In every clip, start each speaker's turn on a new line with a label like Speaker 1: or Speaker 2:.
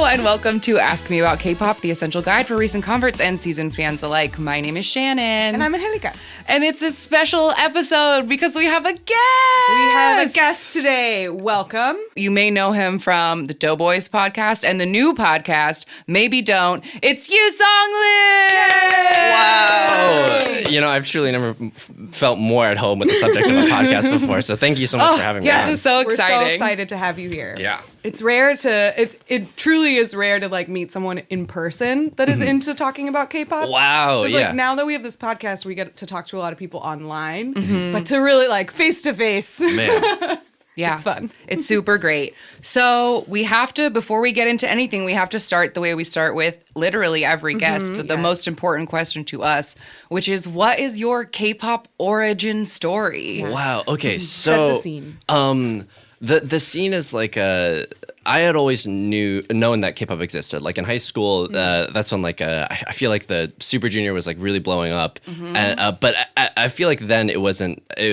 Speaker 1: and welcome to Ask Me About K-Pop, the essential guide for recent converts and seasoned fans alike. My name is Shannon.
Speaker 2: And I'm Angelica.
Speaker 1: And it's a special episode because we have a guest.
Speaker 2: We have a guest today. Welcome.
Speaker 1: You may know him from the Doughboys podcast and the new podcast, Maybe Don't. It's Yusong Liu.
Speaker 3: Wow. You know, I've truly never felt more at home with the subject of a podcast before, so thank you so much for having me on.
Speaker 1: This is so exciting.
Speaker 2: We're so excited to have you here.
Speaker 3: Yeah.
Speaker 2: It's rare to, it truly is rare to like meet someone in person that is into talking about K-pop.
Speaker 3: Wow, yeah.
Speaker 2: Like now that we have this podcast, we get to talk to a lot of people online, but to really like face to face.
Speaker 3: Man.
Speaker 1: Yeah.
Speaker 2: It's fun.
Speaker 1: It's super great. So we have to, before we get into anything, we have to start the way we start with literally every guest, the most important question to us, which is, what is your K-pop origin story?
Speaker 3: Wow. Okay,
Speaker 2: Set
Speaker 3: so
Speaker 2: the scene.
Speaker 3: The scene is like I had always known that K-pop existed. Like in high school, that's when like I feel like the Super Junior was like really blowing up. But I feel like then it was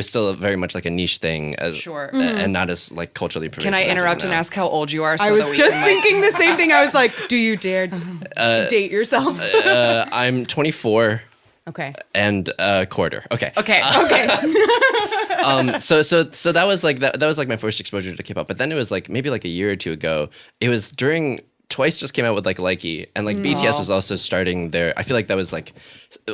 Speaker 3: still very much like a niche thing, and not as like culturally pervasive.
Speaker 1: Can I interrupt and ask how old you are?
Speaker 2: I was just thinking the same thing. I was like, do you dare date yourself?
Speaker 3: I'm 24.
Speaker 2: Okay.
Speaker 3: And a quarter. Okay.
Speaker 1: Okay.
Speaker 3: So that was like that was like my first exposure to K-pop. But then it was like maybe like a year or two ago. It was during Twice just came out with like Likey, and like BTS was also starting their. I feel like that was like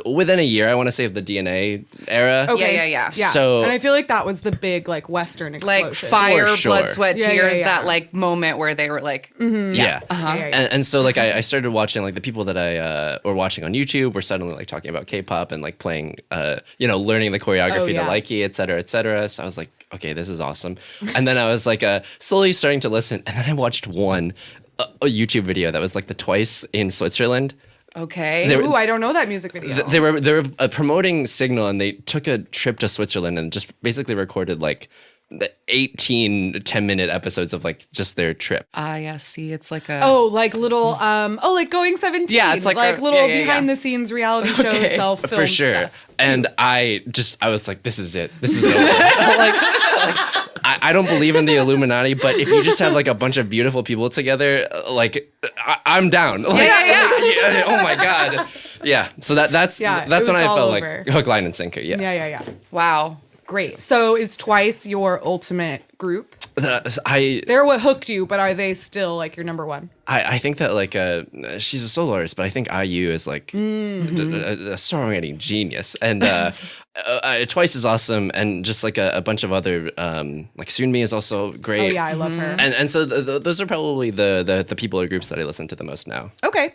Speaker 3: within a year, I want to say, of the DNA era.
Speaker 2: Okay.
Speaker 1: Yeah.
Speaker 3: So,
Speaker 2: and I feel like that was the big like Western explosion.
Speaker 1: Like fire,
Speaker 3: For sure.
Speaker 1: blood, sweat, tears.
Speaker 2: Yeah.
Speaker 1: That like moment where they were like,
Speaker 3: Yeah. And so like I started watching, like the people that I were watching on YouTube were suddenly like talking about K-pop and like playing, learning the choreography to Likey, et cetera, et cetera. So I was like, okay, this is awesome. And then I was like slowly starting to listen, and then I watched a YouTube video that was like the Twice in Switzerland.
Speaker 1: okay.
Speaker 2: Ooh, I don't know that music video.
Speaker 3: They were promoting Signal, and they took a trip to Switzerland and just basically recorded like the 18 10-minute episodes of like just their trip.
Speaker 1: Yes. See, it's like a.
Speaker 2: like little like Going 17.
Speaker 1: Yeah, it's like
Speaker 2: little
Speaker 1: yeah.
Speaker 2: behind the scenes reality show self-film
Speaker 3: For sure.
Speaker 2: stuff.
Speaker 3: And I was like, this is it. This is over. like I don't believe in the Illuminati, but if you just have like a bunch of beautiful people together, like I'm down. Like,
Speaker 1: Yeah.
Speaker 3: Oh my God. Yeah. So that's when I felt
Speaker 2: over.
Speaker 3: like hook, line, and sinker. Yeah.
Speaker 2: Yeah.
Speaker 1: Wow.
Speaker 2: Great. So is Twice your ultimate group?
Speaker 3: They're
Speaker 2: what hooked you, but are they still like your number one?
Speaker 3: I think that like she's a solo artist, but I think IU is like a songwriting genius, and Twice is awesome, and just like a bunch of other like Sunmi is also great.
Speaker 2: Oh yeah, I love her.
Speaker 3: And so those are probably the people or groups that I listen to the most now.
Speaker 2: Okay.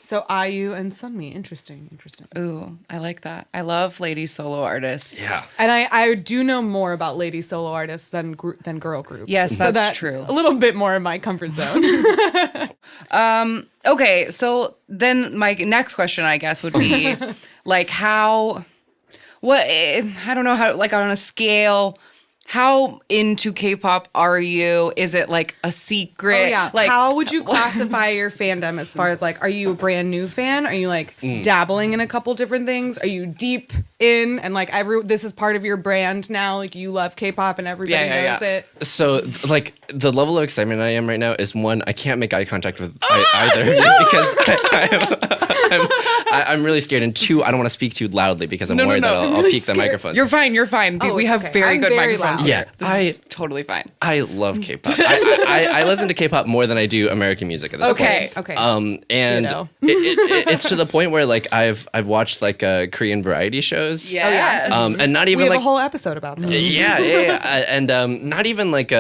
Speaker 2: So IU and Sunmi, interesting.
Speaker 1: Ooh, I like that. I love lady solo artists.
Speaker 3: Yeah.
Speaker 2: And I do know more about lady solo artists than girl groups.
Speaker 1: Yes, that's true.
Speaker 2: A little bit more in my comfort zone.
Speaker 1: Okay, so then my next question, I guess, would be like I don't know how, like on a scale, how into K-pop are you? Is it like a secret?
Speaker 2: Oh, yeah.
Speaker 1: Like,
Speaker 2: how would you classify your fandom as far as like, are you a brand new fan? Are you like dabbling in a couple different things? Are you deep in and like this is part of your brand now? Like you love K-pop and everybody knows it.
Speaker 3: So like the level of excitement I am right now is one, I can't make eye contact with either of you because I'm really scared, and two, I don't want to speak too loudly because I'm worried that I'll peak the microphone.
Speaker 1: You're fine.
Speaker 2: Oh,
Speaker 1: we have
Speaker 2: okay.
Speaker 1: very
Speaker 2: I'm
Speaker 1: good
Speaker 2: very
Speaker 1: microphones.
Speaker 2: loud.
Speaker 1: Here.
Speaker 3: Yeah,
Speaker 1: This is totally fine.
Speaker 3: I love K-pop. I listen to K-pop more than I do American music at this point.
Speaker 2: Okay.
Speaker 3: And
Speaker 2: Ditto.
Speaker 3: it's to the point where like I've watched like Korean variety shows.
Speaker 1: Yes.
Speaker 3: And not even
Speaker 2: We have
Speaker 3: like
Speaker 2: a whole episode about this.
Speaker 3: Yeah. And not even like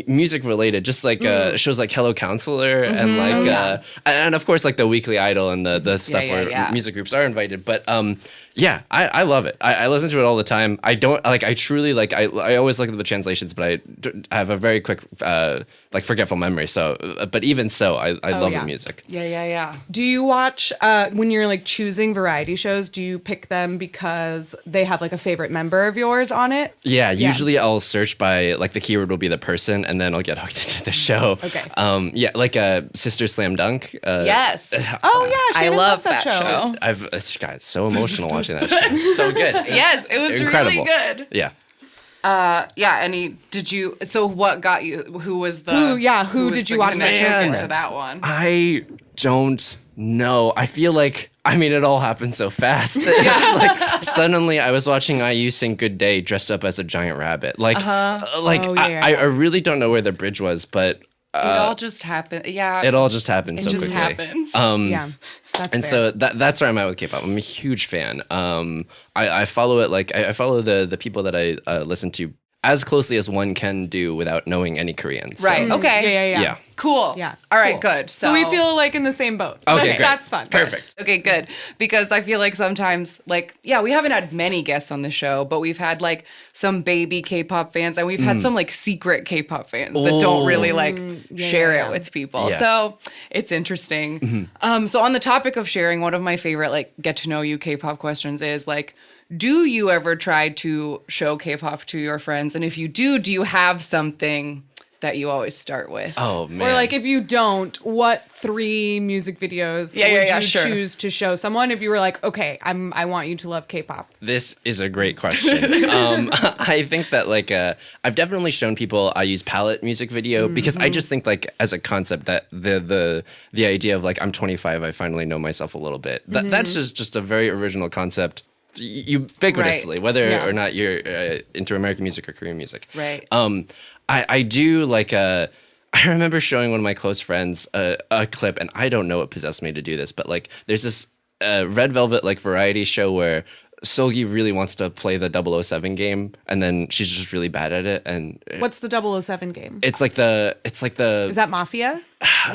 Speaker 3: music related, just like shows like Hello Counselor and like and of course like the Weekly Idol and the stuff where music groups are invited. But I love it. I listen to it all the time. I don't like. I truly like. I always look at the translations, but I have a very quick like forgetful memory. So, but even so, I love the music.
Speaker 1: Yeah.
Speaker 2: Do you watch when you're like choosing variety shows? Do you pick them because they have like a favorite member of yours on it?
Speaker 3: Yeah. Usually, I'll search by like the keyword will be the person, and then I'll get hooked into the show.
Speaker 2: Okay.
Speaker 3: Yeah, like Sister Slam Dunk.
Speaker 1: Yes.
Speaker 2: Oh yeah, Shannon
Speaker 1: I love
Speaker 2: loves that show.
Speaker 3: God, it's so emotional watching that show. So good.
Speaker 1: Yes, it was
Speaker 3: incredible.
Speaker 1: really good.
Speaker 3: Yeah.
Speaker 1: So what got you? Who was the?
Speaker 2: Who did you watch that show for?
Speaker 1: To that one?
Speaker 3: I don't know. I feel like, I mean, it all happened so fast. It's like suddenly I was watching IU sing "Good Day" dressed up as a giant rabbit. I really don't know where the bridge was, but
Speaker 1: it all just happened. Yeah,
Speaker 3: it all just happened so quickly.
Speaker 1: It just happens.
Speaker 2: That's
Speaker 3: and
Speaker 2: fair.
Speaker 3: so that's where I'm at with K-pop. I'm a huge fan. I follow it, like I follow the people that I listen to as closely as one can do without knowing any Korean. So.
Speaker 1: Right. Okay.
Speaker 3: Yeah.
Speaker 1: Cool.
Speaker 2: Yeah.
Speaker 1: All right.
Speaker 2: Cool.
Speaker 1: Good.
Speaker 2: So we feel like in the same boat.
Speaker 3: Okay.
Speaker 2: That's fun.
Speaker 3: Perfect.
Speaker 1: Okay. Good. Because I feel like sometimes, like, we haven't had many guests on the show, but we've had like some baby K-pop fans, and we've had some like secret K-pop fans that don't really like share it with people.
Speaker 3: Yeah.
Speaker 1: So it's interesting. So on the topic of sharing, one of my favorite like get to know you K-pop questions is like, do you ever try to show K-pop to your friends? And if you do you have something that you always start with?
Speaker 3: Oh, man.
Speaker 2: Or like, if you don't, what 3 music videos would you choose to show someone if you were like, okay, I want you to love K-pop?
Speaker 3: This is a great question. I think that like I've definitely shown people I use palette music video because I just think like as a concept that the idea of like I'm 25, I finally know myself a little bit. That's just a very original concept. Ubiquitously, whether or not you're into American music or Korean music.
Speaker 1: Right.
Speaker 3: I do like I remember showing one of my close friends a clip, and I don't know what possessed me to do this, but like there's this Red Velvet like variety show where Seolgi really wants to play the 007 game, and then she's just really bad at it. And
Speaker 2: what's the 007 game?
Speaker 3: It's like the
Speaker 2: Is that Mafia?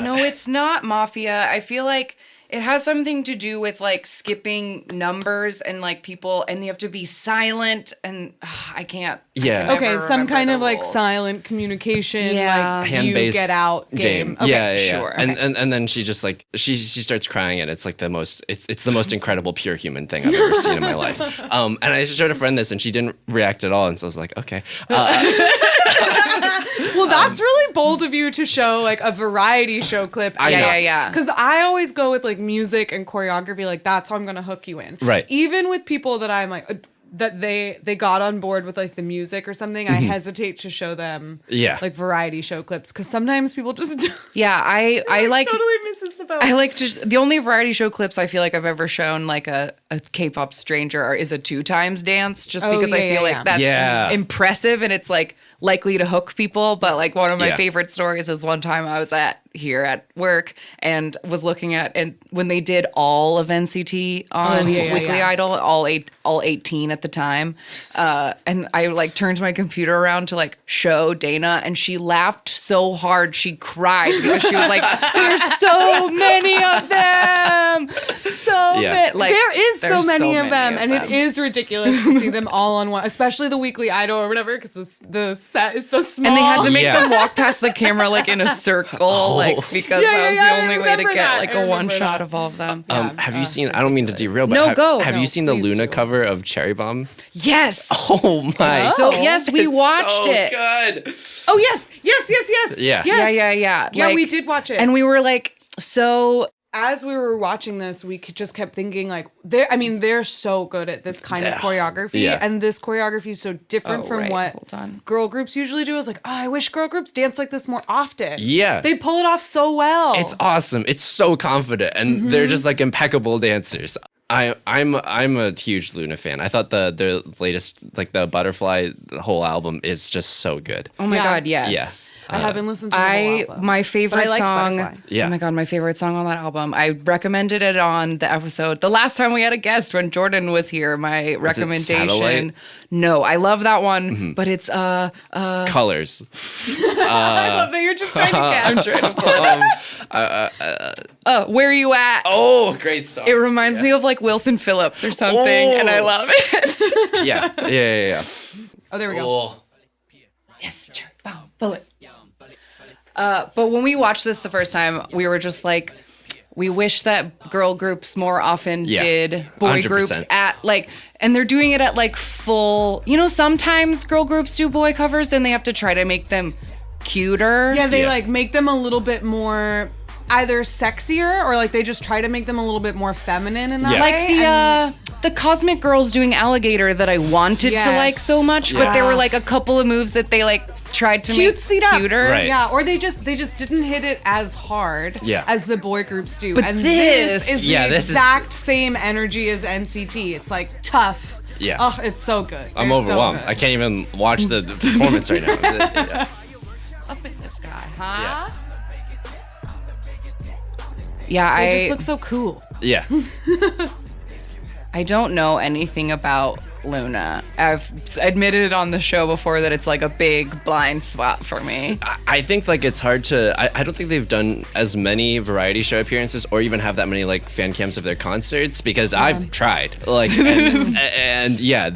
Speaker 1: No, it's not Mafia. I feel like it has something to do with like skipping numbers and like people, and you have to be silent, and I can't.
Speaker 3: Yeah.
Speaker 2: Okay, some kind of like silent communication, like
Speaker 3: hand-based
Speaker 2: you get out game. Okay,
Speaker 3: yeah.
Speaker 1: Sure.
Speaker 3: And then she just like she starts crying, and it's like it's the most incredible pure human thing I've ever seen in my life. And I showed a friend this, and she didn't react at all, and so I was like, okay.
Speaker 2: Well, that's really bold of you to show like a variety show clip.
Speaker 1: Yeah.
Speaker 2: Because I always go with like music and choreography, like that's how I'm gonna hook you in.
Speaker 3: Right.
Speaker 2: Even with people that I'm like that they got on board with like the music or something, I hesitate to show them like variety show clips because sometimes people just
Speaker 1: I like
Speaker 2: totally misses the boat.
Speaker 1: I like the only variety show clips I feel like I've ever shown like a K-pop stranger is a 2 times dance, just because I feel like that's impressive and it's like likely to hook people. But like one of my favorite stories is one time I was at work and was looking at, and when they did all of NCT on Weekly Idol, all 18 at the time, and I like turned my computer around to like show Dana, and she laughed so hard she cried because she was like, "There's so many of them, many." Like
Speaker 2: there is so many of them, and it is ridiculous to see them all on one, especially the Weekly Idol or whatever, because the set is so small,
Speaker 1: and they had to make them walk past the camera like in a circle. Like, because that was the only way to get like a one shot of all of them.
Speaker 3: Have you seen, I don't mean to derail, but have you seen the Luna cover of Cherry Bomb?
Speaker 1: Yes.
Speaker 3: Oh my.
Speaker 1: So yes, we watched it.
Speaker 3: Good.
Speaker 2: Oh yes.
Speaker 3: Yeah.
Speaker 1: Yeah.
Speaker 2: Like, we did watch it.
Speaker 1: And we were like, so
Speaker 2: as we were watching this, we just kept thinking like, they're so good at this kind of choreography, and this choreography is so different from what girl groups usually do. I was like, oh, I wish girl groups dance like this more often.
Speaker 3: Yeah,
Speaker 2: they pull it off so well.
Speaker 3: It's awesome. It's so confident, and they're just like impeccable dancers. I'm a huge Luna fan. I thought their latest, like the Butterfly whole album, is just so good.
Speaker 1: Oh my god, yes.
Speaker 3: Yeah.
Speaker 2: I haven't listened to the whole album.
Speaker 1: My favorite song.
Speaker 2: Butterfly.
Speaker 1: Oh my god, my favorite song on that album. I recommended it on the episode the last time we had a guest when Jordan was here. My recommendation. No, I love that one, but it's
Speaker 3: Colors.
Speaker 2: I love that you're just trying to guess.
Speaker 1: Where Are You At?
Speaker 3: Oh, great song.
Speaker 1: It reminds me of like Wilson Phillips or something, and I love it.
Speaker 3: Yeah.
Speaker 2: Oh, there we go.
Speaker 1: Yes, bullet. But when we watched this the first time, we were just like, we wish that girl groups more often did boy 100%. Groups at like, and they're doing it at like full, sometimes girl groups do boy covers and they have to try to make them cuter.
Speaker 2: Yeah, they like make them a little bit more either sexier or like they just try to make them a little bit more feminine in that way.
Speaker 1: Like the Cosmic Girls doing Alligator that I wanted to like so much, but there were like a couple of moves that they like tried to make cuter.
Speaker 3: Right.
Speaker 2: Yeah, or they just didn't hit it as hard as the boy groups do.
Speaker 1: But
Speaker 2: and this is the
Speaker 3: this
Speaker 2: exact same energy as NCT. It's like tough.
Speaker 3: Yeah.
Speaker 2: Oh, it's so good.
Speaker 3: I'm
Speaker 2: They're
Speaker 3: overwhelmed.
Speaker 2: So good.
Speaker 3: I can't even watch the performance right now.
Speaker 1: Up in this guy, huh? Yeah,
Speaker 2: They
Speaker 1: I
Speaker 2: just look so cool.
Speaker 3: Yeah.
Speaker 1: I don't know anything about Luna. I've admitted it on the show before that it's like a big blind spot for me.
Speaker 3: I think like it's hard to. I don't think they've done as many variety show appearances or even have that many like fan cams of their concerts because I've tried. Like and yeah,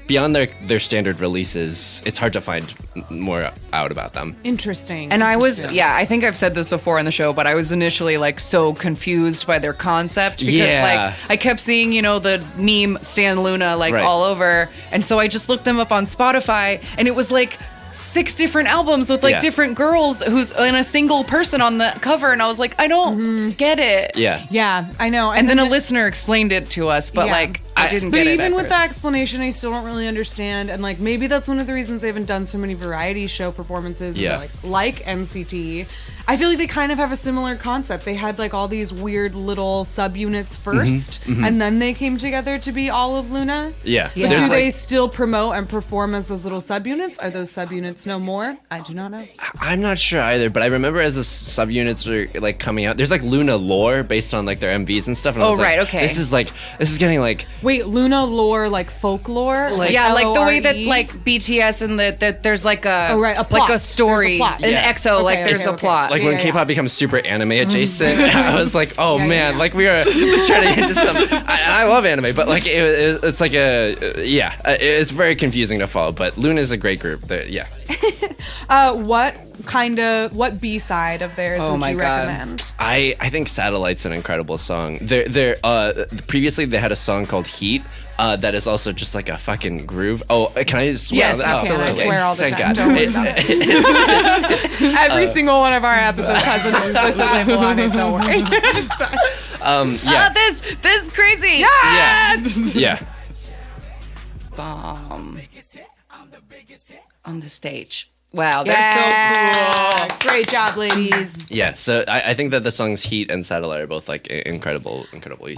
Speaker 3: beyond their standard releases, it's hard to find more out about them.
Speaker 2: Interesting.
Speaker 1: And I I think I've said this before on the show, but I was initially like so confused by their concept because like I kept seeing, the meme Stan Luna like all over. And so I just looked them up on Spotify and it was like 6 different albums with like different girls who's in a single person on the cover. And I was like, I don't get it.
Speaker 3: Yeah.
Speaker 2: Yeah, I know.
Speaker 1: And then a listener explained it to us, but like I didn't get it.
Speaker 2: But even with that explanation, I still don't really understand. And like maybe that's one of the reasons they haven't done so many variety show performances.
Speaker 3: Yeah.
Speaker 2: Like NCT. I feel like they kind of have a similar concept. They had like all these weird little subunits first, and then they came together to be all of Luna.
Speaker 3: Yeah.
Speaker 2: But do they still promote and perform as those little subunits? Are those subunits no more? I do not know.
Speaker 3: I'm not sure either, but I remember as the subunits were like coming out, there's like Luna lore based on like their MVs and stuff. And I was like,
Speaker 1: okay.
Speaker 3: This is getting like.
Speaker 2: Wait, Luna lore, like folklore?
Speaker 1: Like the way that like BTS and that there's like a
Speaker 2: plot.
Speaker 1: like a story,
Speaker 2: There's a plot.
Speaker 1: an EXO, like there's a plot.
Speaker 3: Like when K-pop becomes super anime adjacent, I was like, oh man, like we are trying to get into some. I love anime, but like it's like it's very confusing to follow. But Luna is a great group.
Speaker 2: What B-side of theirs would you recommend?
Speaker 3: I think Satellite's an incredible song. They're previously they had a song called Heat. That is also just like a fucking groove. Oh, can I swear?
Speaker 2: Yes, absolutely. I swear all the
Speaker 3: Thank
Speaker 2: time.
Speaker 3: God.
Speaker 2: Don't worry about it. Every single one of our episodes has an explicit label on it. Don't worry.
Speaker 1: This is crazy.
Speaker 3: Yeah.
Speaker 1: Bomb on the stage. Wow, that's so cool.
Speaker 2: Great job, ladies.
Speaker 3: Yeah, so I think that the songs Heat and Satellite are both like incredible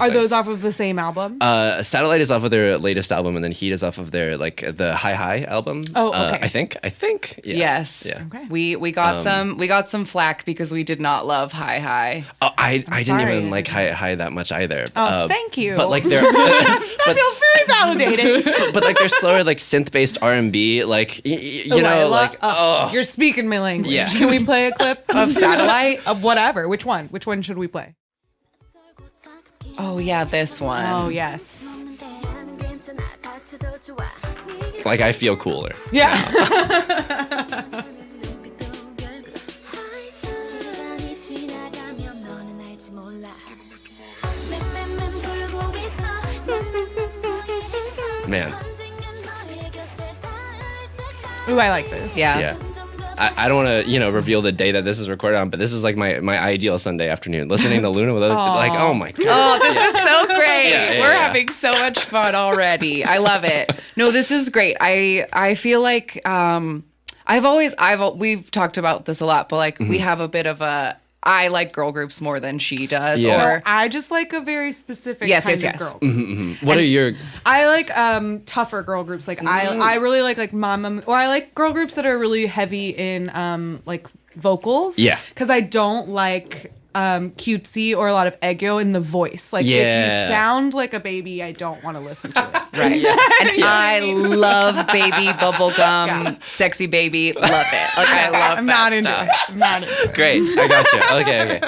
Speaker 2: Are those off of the same album?
Speaker 3: Satellite is off of their latest album, and then Heat is off of their like the Hi album.
Speaker 2: Oh, okay.
Speaker 3: I think. Yeah.
Speaker 1: Yes.
Speaker 3: Yeah.
Speaker 1: Okay. We got some flack because we did not love Hi.
Speaker 3: Oh, I didn't even like Hi that much either.
Speaker 2: Oh, thank you.
Speaker 3: But like they're
Speaker 2: that feels very validating.
Speaker 3: but like they're slower, like synth-based R&B, like
Speaker 2: you're speaking my language.
Speaker 3: Yeah.
Speaker 2: Can we play a clip
Speaker 1: of Satellite?
Speaker 2: Of whatever. Which one? Which one should we play?
Speaker 1: Oh yeah, this one.
Speaker 2: Oh yes.
Speaker 3: Like I feel cooler.
Speaker 2: Yeah.
Speaker 3: Man.
Speaker 2: Ooh, I like this.
Speaker 1: Yeah.
Speaker 3: I don't want to, reveal the day that this is recorded on, but this is like my ideal Sunday afternoon. Listening to Luna with like, oh my God.
Speaker 1: Oh, this is so great. We're
Speaker 3: yeah.
Speaker 1: having so much fun already. I love it. No, this is great. I feel like we've talked about this a lot, but like we have a bit of I like girl groups more than she does.
Speaker 3: Yeah.
Speaker 1: Or
Speaker 2: I just like a very specific kind of girl.
Speaker 3: What are your?
Speaker 2: I like tougher girl groups. Like I really like Mama, or I like girl groups that are really heavy in like vocals.
Speaker 3: Yeah.
Speaker 2: Because I don't like cutesy or a lot of aggro in the voice. Like if you sound like a baby, I don't want to listen to it.
Speaker 1: Right. And I love baby bubblegum, sexy baby. Love it. Like I love
Speaker 2: I'm
Speaker 1: that
Speaker 2: not into
Speaker 1: stuff.
Speaker 2: it. I'm not into it.
Speaker 3: Great, I got you. Okay.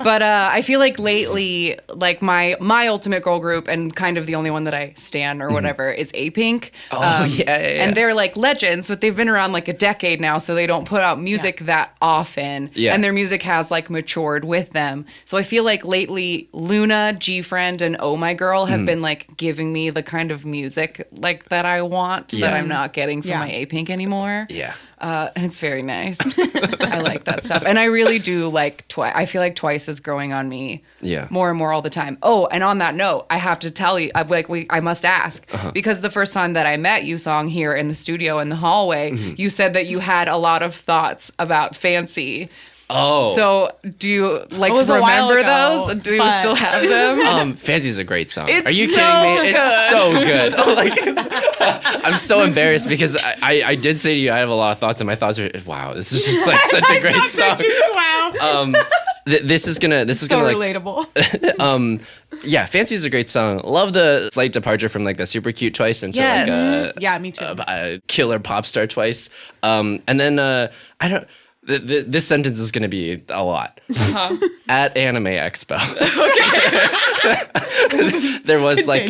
Speaker 1: But I feel like lately, like my ultimate girl group and kind of the only one that I stan or whatever is A-Pink. And they're like legends, but they've been around like a decade now, so they don't put out music that often.
Speaker 3: Yeah.
Speaker 1: And their music has like matured with them. So I feel like lately Luna, G-Friend, and Oh My Girl have been like giving me the kind of music like that I want that I'm not getting from my A-Pink anymore.
Speaker 3: Yeah.
Speaker 1: And it's very nice. I like that stuff. And I really do like Twice. I feel like Twice is growing on me more and more all the time. Oh, and on that note, I have to tell you, I must ask, because the first time that I met Yusong here in the studio in the hallway, you said that you had a lot of thoughts about Fancy.
Speaker 3: Oh.
Speaker 1: So do you like
Speaker 2: was a while
Speaker 1: remember
Speaker 2: ago,
Speaker 1: those? Do you still have them?
Speaker 3: Fancy's a great song.
Speaker 1: It's
Speaker 3: Are you
Speaker 1: so
Speaker 3: kidding me?
Speaker 1: good.
Speaker 3: It's so good. Oh, like, I'm so embarrassed because I did say to you I have a lot of thoughts, and my thoughts are, wow, this is just like such a great song.
Speaker 2: Wow.
Speaker 3: This is gonna
Speaker 2: So
Speaker 3: like
Speaker 2: relatable.
Speaker 3: yeah, Fancy's a great song. Love the slight departure from like the super cute Twice into like
Speaker 2: Yeah, me too.
Speaker 3: a killer pop star Twice. And then I don't. This sentence is going to be a lot. At Anime Expo. there was like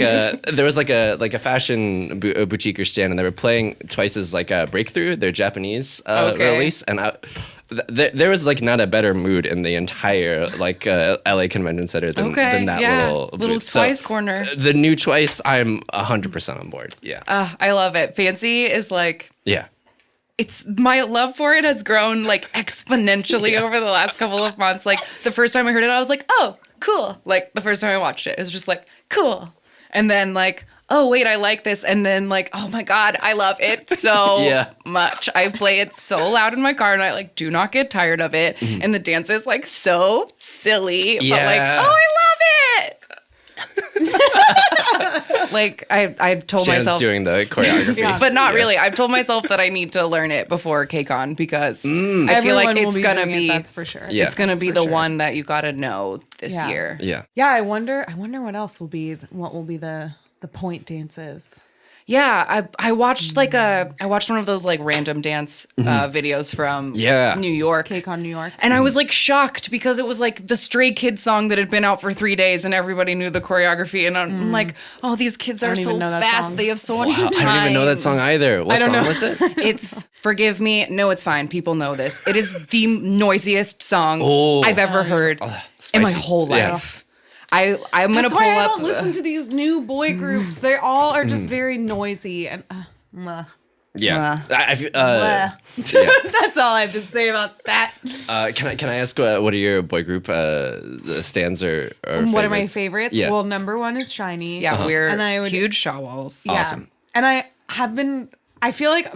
Speaker 3: a fashion boutique stand, and they were playing Twice's like Breakthrough, their Japanese release, and there was like not a better mood in the entire like LA Convention Center than that little booth.
Speaker 1: Twice corner.
Speaker 3: The new Twice, I'm 100% on board. Yeah.
Speaker 1: I love it. Fancy is like.
Speaker 3: Yeah.
Speaker 1: It's my love for it has grown like exponentially over the last couple of months. Like the first time I heard it, I was like, oh, cool. Like the first time I watched it was just like, cool. And then like, oh, wait, I like this. And then like, oh my God, I love it so much. I play it so loud in my car and I like do not get tired of it. And the dance is like so silly, but like, oh, I love it. Like I've told
Speaker 3: Shannon's
Speaker 1: myself
Speaker 3: doing the choreography,
Speaker 1: but not really. I've told myself that I need to learn it before KCON because I feel like it's gonna be
Speaker 2: that's for sure.
Speaker 3: Yeah.
Speaker 1: it's gonna be the one that you gotta know this year.
Speaker 3: Yeah.
Speaker 2: Yeah, I wonder what else will be the point dances.
Speaker 1: Yeah, I watched I watched one of those like random dance videos from New York.
Speaker 2: KCON New York.
Speaker 1: And I was like shocked because it was like the Stray Kids song that had been out for 3 days and everybody knew the choreography. And I'm like, oh, these kids are so fast. They have so much time.
Speaker 3: I don't even know that song either. What song was it?
Speaker 1: It's Forgive Me. No, it's fine. People know this. It is the noisiest song I've ever heard in my whole life. I'm gonna
Speaker 2: That's
Speaker 1: pull
Speaker 2: why I
Speaker 1: up.
Speaker 2: don't listen to these new boy groups. They all are just very noisy and
Speaker 3: Yeah.
Speaker 2: That's all I have to say about that.
Speaker 3: Can I ask what are your boy group stands or
Speaker 2: What are my favorites?
Speaker 3: Yeah.
Speaker 2: Well, number one is Shiny.
Speaker 1: Yeah, we're huge Shawwalls.
Speaker 2: Yeah.
Speaker 3: Awesome.
Speaker 2: And I feel like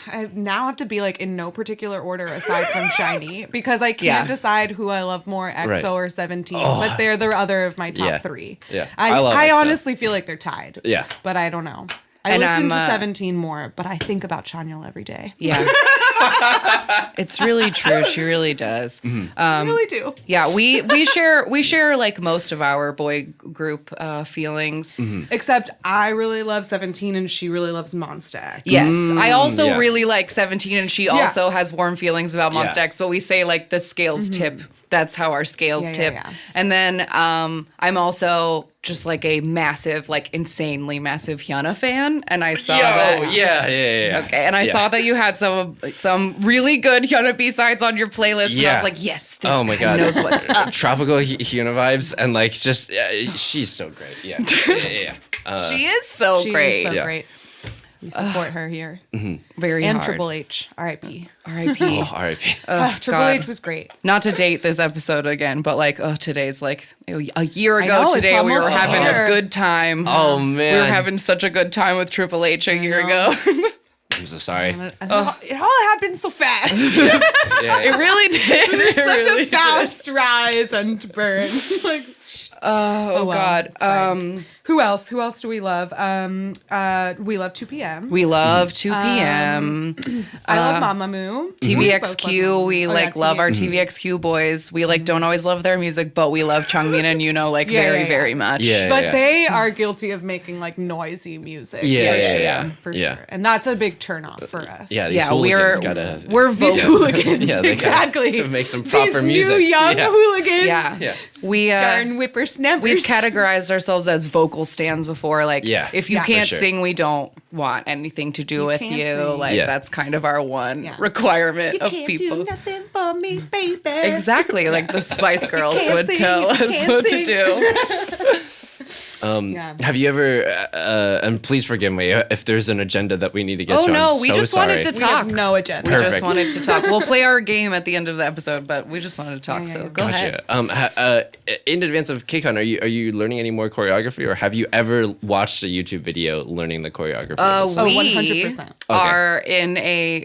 Speaker 2: I now have to be like in no particular order aside from Shiny because I can't decide who I love more, EXO or 17. But they're the other of my top three.
Speaker 3: Yeah.
Speaker 2: I honestly feel like they're tied.
Speaker 3: Yeah.
Speaker 2: But I don't know. I listen to 17 more, but I think about Chanyeol every day.
Speaker 1: Yeah. It's really true. She really does.
Speaker 2: I really do.
Speaker 1: Yeah, we share like most of our boy group feelings.
Speaker 2: Except I really love 17 and she really loves Monsta X.
Speaker 1: Yes, I also really like 17 and she also has warm feelings about Monsta X, but we say like the scales tip. That's how our scales tip.
Speaker 2: Yeah.
Speaker 1: And then I'm also just like a massive, like insanely massive Hyuna fan. And I saw that.
Speaker 3: Yeah.
Speaker 1: Okay, and I saw that you had some really good Hyuna B-sides on your playlist. And I was like, yes, this
Speaker 3: oh my
Speaker 1: guy
Speaker 3: God.
Speaker 1: knows what's up.
Speaker 3: Tropical Hyuna vibes and like just she's so great. Yeah.
Speaker 1: She is so great.
Speaker 2: She is so great. We support her here.
Speaker 1: Very
Speaker 2: and
Speaker 1: hard.
Speaker 2: Triple H, R.I.P.
Speaker 1: R.I.P.
Speaker 3: Oh, R.I.P.
Speaker 2: Triple H was great.
Speaker 1: Not to date this episode again, but like, today's like a year ago
Speaker 2: know,
Speaker 1: today
Speaker 2: it's
Speaker 1: we were
Speaker 2: almost
Speaker 1: having
Speaker 2: here.
Speaker 1: a good time.
Speaker 3: Oh man.
Speaker 1: We were having such a good time with Triple H a year ago.
Speaker 3: I'm so sorry.
Speaker 2: It all happened so fast.
Speaker 1: It really did. It
Speaker 2: Such
Speaker 1: really
Speaker 2: a fast rise and burn. Like,
Speaker 1: Oh,
Speaker 2: well,
Speaker 1: God.
Speaker 2: it's fine. Who else? Who else do we love? We love 2 p.m.
Speaker 1: We love 2 p.m.
Speaker 2: I love Mamamoo.
Speaker 1: TVXQ. We
Speaker 2: both
Speaker 1: love our
Speaker 2: TVXQ.
Speaker 1: TVXQ boys. We don't always love their music, but we love Changbin and Yuno very much.
Speaker 3: Yeah.
Speaker 2: But they are guilty of making like noisy music.
Speaker 3: Yeah.
Speaker 2: For sure. And that's a big turnoff for us.
Speaker 3: Yeah, these hooligans gotta.
Speaker 1: We're
Speaker 2: These
Speaker 1: vocal.
Speaker 2: hooligans.
Speaker 3: Yeah, they
Speaker 2: exactly.
Speaker 3: gotta make some proper
Speaker 2: These
Speaker 3: music.
Speaker 2: new young hooligans.
Speaker 1: Yeah. We
Speaker 2: Darn whippersnappers.
Speaker 1: we've categorized ourselves as vocal stands before. Like, if you can't sing, we don't want anything to do with you.
Speaker 2: Sing.
Speaker 1: Like, that's kind of our one requirement of people.
Speaker 2: You can't do nothing for me, baby.
Speaker 1: Exactly, like the Spice Girls would tell us what to do.
Speaker 3: Have you ever, and please forgive me if there's an agenda that we need to get to.
Speaker 1: Oh, no,
Speaker 3: I'm
Speaker 1: we
Speaker 3: so
Speaker 1: just
Speaker 3: sorry.
Speaker 1: wanted to talk.
Speaker 2: We have no agenda.
Speaker 1: We just wanted to talk. We'll play our game at the end of the episode, but we just wanted to talk, so go ahead.
Speaker 3: In advance of KCON, are you learning any more choreography, or have you ever watched a YouTube video learning the choreography?
Speaker 1: We
Speaker 2: 100%.
Speaker 1: are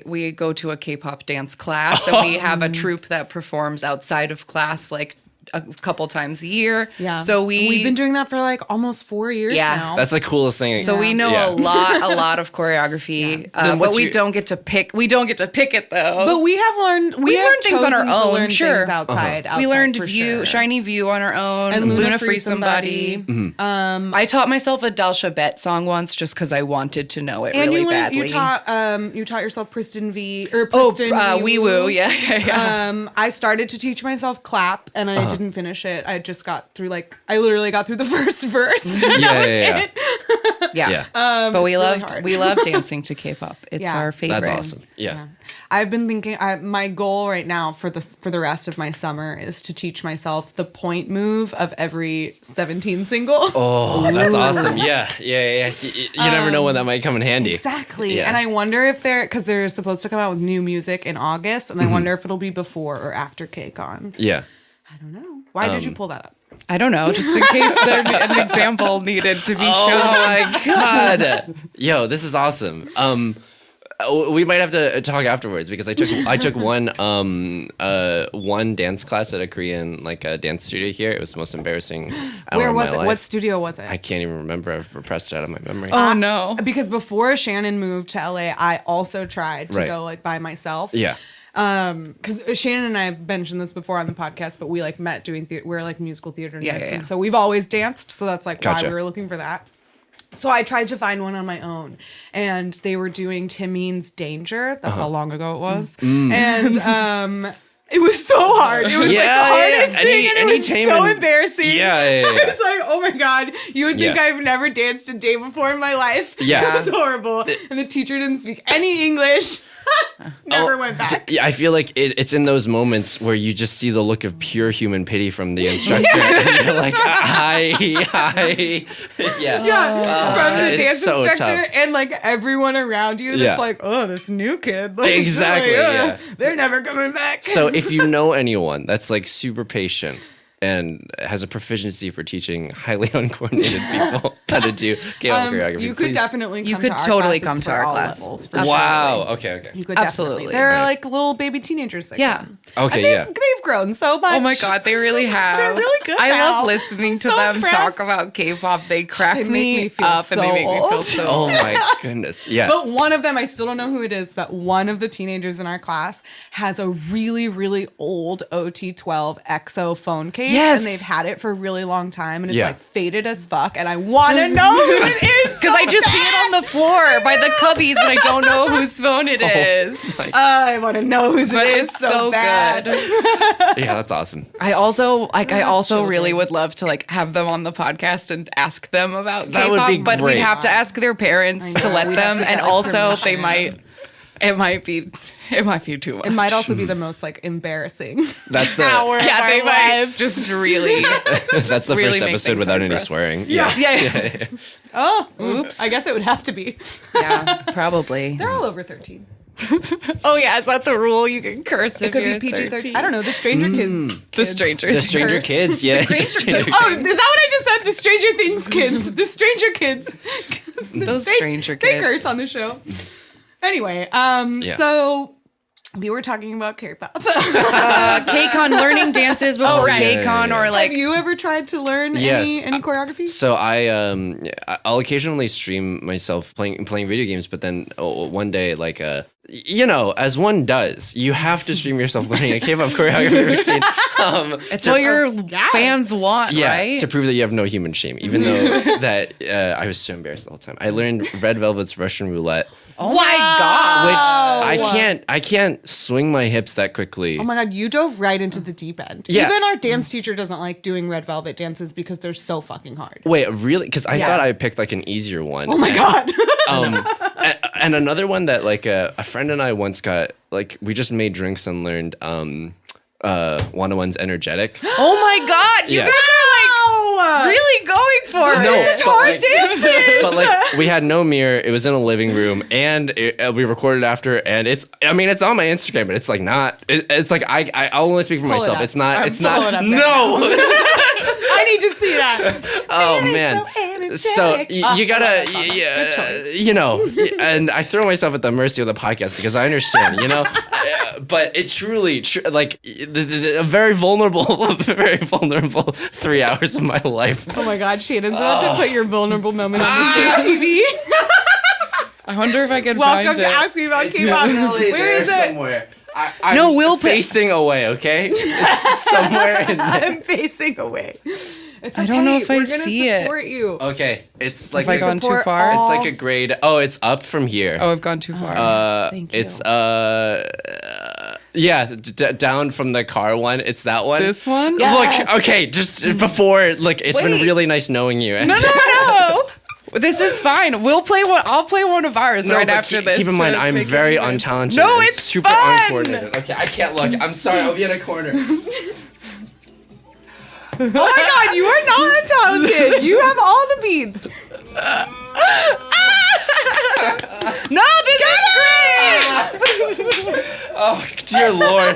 Speaker 1: we go to a K-pop dance class, and we have a troupe that performs outside of class, like, a couple times a year.
Speaker 2: Yeah.
Speaker 1: So
Speaker 2: we've been doing that for like almost 4 years now.
Speaker 3: That's the coolest thing.
Speaker 1: So we know a lot of choreography, but we don't get to pick. We don't get to pick it though.
Speaker 2: But we have learned.
Speaker 1: We learned things on our own.
Speaker 2: Things outside.
Speaker 1: We learned
Speaker 2: View,
Speaker 1: Shiny View on our own,
Speaker 2: and
Speaker 1: Luna Free Somebody.
Speaker 3: Mm-hmm.
Speaker 1: I taught myself a Dalsha Bet song once just because I wanted to know it really badly.
Speaker 2: You taught yourself Pristin V or Pristin
Speaker 1: Wee Woo. Yeah.
Speaker 2: I started to teach myself clap, and I didn't finish it. I just got through I literally got through the first verse.
Speaker 1: Yeah. But we love dancing to K-pop. It's our favorite.
Speaker 3: That's awesome. Yeah.
Speaker 2: I've been thinking my goal right now for the rest of my summer is to teach myself the point move of every 17 single.
Speaker 3: Oh, that's awesome. Yeah. You never know when that might come in handy.
Speaker 2: Exactly. Yeah. And I wonder if because they're supposed to come out with new music in August, and I wonder if it'll be before or after KCON.
Speaker 3: Yeah.
Speaker 2: I don't know. Why did you pull that up?
Speaker 1: I don't know, just in case an example needed to be shown.
Speaker 3: Oh my god. Yo, this is awesome. We might have to talk afterwards because I took one dance class at a Korean dance studio here. It was the most embarrassing hour
Speaker 2: Where
Speaker 3: of
Speaker 2: was
Speaker 3: my
Speaker 2: it?
Speaker 3: life.
Speaker 2: What studio was it?
Speaker 3: I can't even remember. I've repressed it out of my memory.
Speaker 1: Oh no.
Speaker 2: Because before Shannon moved to LA, I also tried to go by myself.
Speaker 3: Yeah.
Speaker 2: Because Shannon and I have mentioned this before on the podcast, but we met doing we're musical theater nerds, and so we've always danced. So that's why we were looking for that. So I tried to find one on my own, and they were doing Timeen's Danger. That's how long ago it was, and it was so hard. It was the hardest thing, and it was so embarrassing.
Speaker 3: Yeah.
Speaker 2: I was like, oh my god, you would think I've never danced a day before in my life.
Speaker 3: Yeah.
Speaker 2: It was horrible, and the teacher didn't speak any English. Never went back.
Speaker 3: I feel like it's in those moments where you just see the look of pure human pity from the instructor. And you're like, hi.
Speaker 2: From the dance instructor
Speaker 3: tough.
Speaker 2: and everyone around you that's like, oh, this new kid.
Speaker 3: Exactly.
Speaker 2: They're never coming back.
Speaker 3: So if you know anyone that's super patient and has a proficiency for teaching highly uncoordinated people how to do K-pop choreography,
Speaker 2: you could definitely come
Speaker 1: totally
Speaker 2: to our
Speaker 1: come
Speaker 2: class.
Speaker 1: to our class.
Speaker 2: Levels,
Speaker 3: wow. Okay.
Speaker 2: You could absolutely. They're little baby teenagers. That come.
Speaker 3: Okay.
Speaker 2: And they've grown so much.
Speaker 1: Oh my god, they really have.
Speaker 2: They're really good.
Speaker 1: I
Speaker 2: now.
Speaker 1: love listening to
Speaker 2: so
Speaker 1: them
Speaker 2: impressed.
Speaker 1: talk about K-pop. They crack me
Speaker 2: feel
Speaker 1: up
Speaker 2: so
Speaker 1: and they make me feel
Speaker 2: old.
Speaker 1: so
Speaker 3: Oh
Speaker 1: old.
Speaker 3: my goodness. Yeah.
Speaker 2: But one of them, I still don't know who it is, but one of the teenagers in our class has a really, really old OT12 EXO phone case.
Speaker 1: Yes.
Speaker 2: And they've had it for a really long time, and it's faded as fuck, and I want to know who it is
Speaker 1: Because I just see it on the floor by the cubbies and I don't know whose phone it is.
Speaker 2: I want to know whose
Speaker 1: But
Speaker 2: it is.
Speaker 1: it's so
Speaker 2: bad.
Speaker 1: good.
Speaker 3: Yeah, that's awesome.
Speaker 1: I also really would love to have them on the podcast and ask them about
Speaker 3: That
Speaker 1: K-pop,
Speaker 3: would be
Speaker 1: but
Speaker 3: great.
Speaker 1: we'd have to ask their parents to let
Speaker 2: We'd have
Speaker 1: them,
Speaker 2: to
Speaker 1: and
Speaker 2: get,
Speaker 1: also
Speaker 2: permission.
Speaker 1: it might be too much.
Speaker 2: It might also be the most embarrassing
Speaker 3: That's the
Speaker 2: hour.
Speaker 1: yeah,
Speaker 2: of
Speaker 1: they
Speaker 2: our
Speaker 1: might
Speaker 2: lives.
Speaker 1: just really.
Speaker 3: that's the
Speaker 1: really
Speaker 3: first
Speaker 1: make
Speaker 3: episode
Speaker 1: things
Speaker 3: without
Speaker 1: hard
Speaker 3: any
Speaker 1: for us.
Speaker 3: swearing.
Speaker 1: Yeah.
Speaker 2: Oh, oops. I guess it would have to be.
Speaker 1: Yeah, probably.
Speaker 2: They're all over 13.
Speaker 1: Oh yeah, is that the rule? You can curse
Speaker 2: It
Speaker 1: if
Speaker 2: could
Speaker 1: you're
Speaker 2: be PG-13.
Speaker 1: 13.
Speaker 2: I don't know. The Stranger Kids.
Speaker 1: The Stranger
Speaker 3: The Stranger
Speaker 2: Curse.
Speaker 3: Kids, yeah.
Speaker 1: Stranger
Speaker 3: Stranger
Speaker 1: Kids.
Speaker 2: Oh, is that what I just said? The Stranger Things kids. The Stranger Kids.
Speaker 1: Those Stranger
Speaker 2: They
Speaker 1: Kids.
Speaker 2: curse on the show. Anyway,
Speaker 3: Yeah.
Speaker 2: So we were talking about K-pop.
Speaker 1: KCON learning dances before KCON or
Speaker 2: Have you ever tried to learn any choreography?
Speaker 3: So I'll occasionally stream myself playing video games, but then one day as one does, you have to stream yourself learning a K-pop choreography routine.
Speaker 1: It's what your fans want, right?
Speaker 3: To prove that you have no human shame, even though that I was so embarrassed the whole time. I learned Red Velvet's Russian Roulette
Speaker 1: Oh my God.
Speaker 3: Which I can't swing my hips that quickly.
Speaker 4: Oh my God, you dove right into the deep end.
Speaker 3: Yeah.
Speaker 4: Even our dance teacher doesn't like doing red velvet dances because they're so fucking hard.
Speaker 3: Wait, really? Because I thought I picked like an easier one.
Speaker 4: Oh my God.
Speaker 3: And another one that like a friend and I once got, like we just made drinks and learned 101's Energetic.
Speaker 1: Oh my God. You guys are like really going for it.
Speaker 3: No,
Speaker 4: Such hard dances.
Speaker 3: But like we had no mirror. It was in a living room, and we recorded after. And it's on my Instagram, but it's like not. It's like I'll only speak for
Speaker 4: Pull it
Speaker 3: myself.
Speaker 4: up.
Speaker 3: It's not.
Speaker 4: Or
Speaker 3: It's
Speaker 4: pull
Speaker 3: not.
Speaker 4: it up
Speaker 3: No.
Speaker 4: I need to see that.
Speaker 3: Oh man. So you gotta, and I throw myself at the mercy of the podcast because I understand, but it truly, like, a very vulnerable 3 hours of my life.
Speaker 2: Oh my God, Shannon's about to put your vulnerable moment on the TV.
Speaker 1: I wonder if I can
Speaker 2: Welcome
Speaker 1: find
Speaker 2: to
Speaker 1: it.
Speaker 2: Ask Me About K-Pop. Where is it?
Speaker 3: Somewhere. I'm
Speaker 1: we'll
Speaker 3: facing away, okay? It's somewhere in there.
Speaker 2: I'm facing away. It's
Speaker 1: I don't know if I
Speaker 2: We're gonna
Speaker 1: see it.
Speaker 2: support you.
Speaker 3: Okay, it's like
Speaker 1: Have I gone too
Speaker 2: support
Speaker 1: far?
Speaker 2: all-
Speaker 3: it's like a grade. Oh, it's up from here.
Speaker 1: Oh, I've gone too far.
Speaker 2: Thank you.
Speaker 3: It's down from the car one. It's that one.
Speaker 1: This one?
Speaker 3: Look, okay, just before, like, it's been
Speaker 1: Wait.
Speaker 3: really nice knowing you.
Speaker 1: No. This is fine. We'll play one. I'll play one of ours right
Speaker 3: but
Speaker 1: after this.
Speaker 3: Keep in mind,
Speaker 1: to
Speaker 3: I'm
Speaker 1: make it
Speaker 3: very
Speaker 1: even.
Speaker 3: untalented.
Speaker 1: No,
Speaker 3: and
Speaker 1: it's
Speaker 3: super
Speaker 1: fun.
Speaker 3: uncoordinated. Okay, I can't look. I'm sorry. I'll be in a corner.
Speaker 2: Oh my God, you are not talented. You have all the beats.
Speaker 1: No, this is great.
Speaker 3: Oh dear Lord.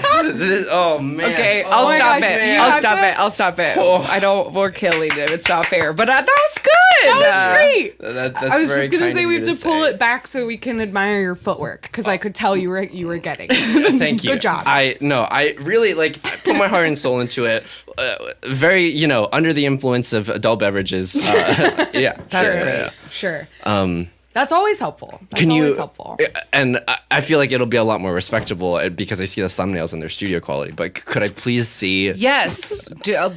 Speaker 3: Oh man.
Speaker 1: Okay,
Speaker 3: Oh,
Speaker 1: I'll
Speaker 2: my
Speaker 1: stop
Speaker 2: gosh,
Speaker 1: it.
Speaker 2: man.
Speaker 1: I'll stop it.
Speaker 3: Oh.
Speaker 1: I don't. We're killing it. It's not fair. But that was good.
Speaker 2: That was great.
Speaker 3: That's
Speaker 2: I was
Speaker 3: very
Speaker 2: just gonna
Speaker 3: kind
Speaker 2: say
Speaker 3: of
Speaker 2: we
Speaker 3: you
Speaker 2: have to pull
Speaker 3: say.
Speaker 2: it back so we can admire your footwork because I could tell you were getting.
Speaker 3: Thank you.
Speaker 2: Good job.
Speaker 3: I really like I put my heart and soul into it. Very, under the influence of adult beverages. Yeah,
Speaker 1: That's
Speaker 3: sure,
Speaker 1: great.
Speaker 3: yeah.
Speaker 2: Sure.
Speaker 3: Um,
Speaker 2: That's always helpful. That's
Speaker 3: can
Speaker 2: always
Speaker 3: you?
Speaker 2: helpful.
Speaker 3: And I feel like it'll be a lot more respectable because I see the thumbnails and their studio quality. But could I please see?
Speaker 1: Yes.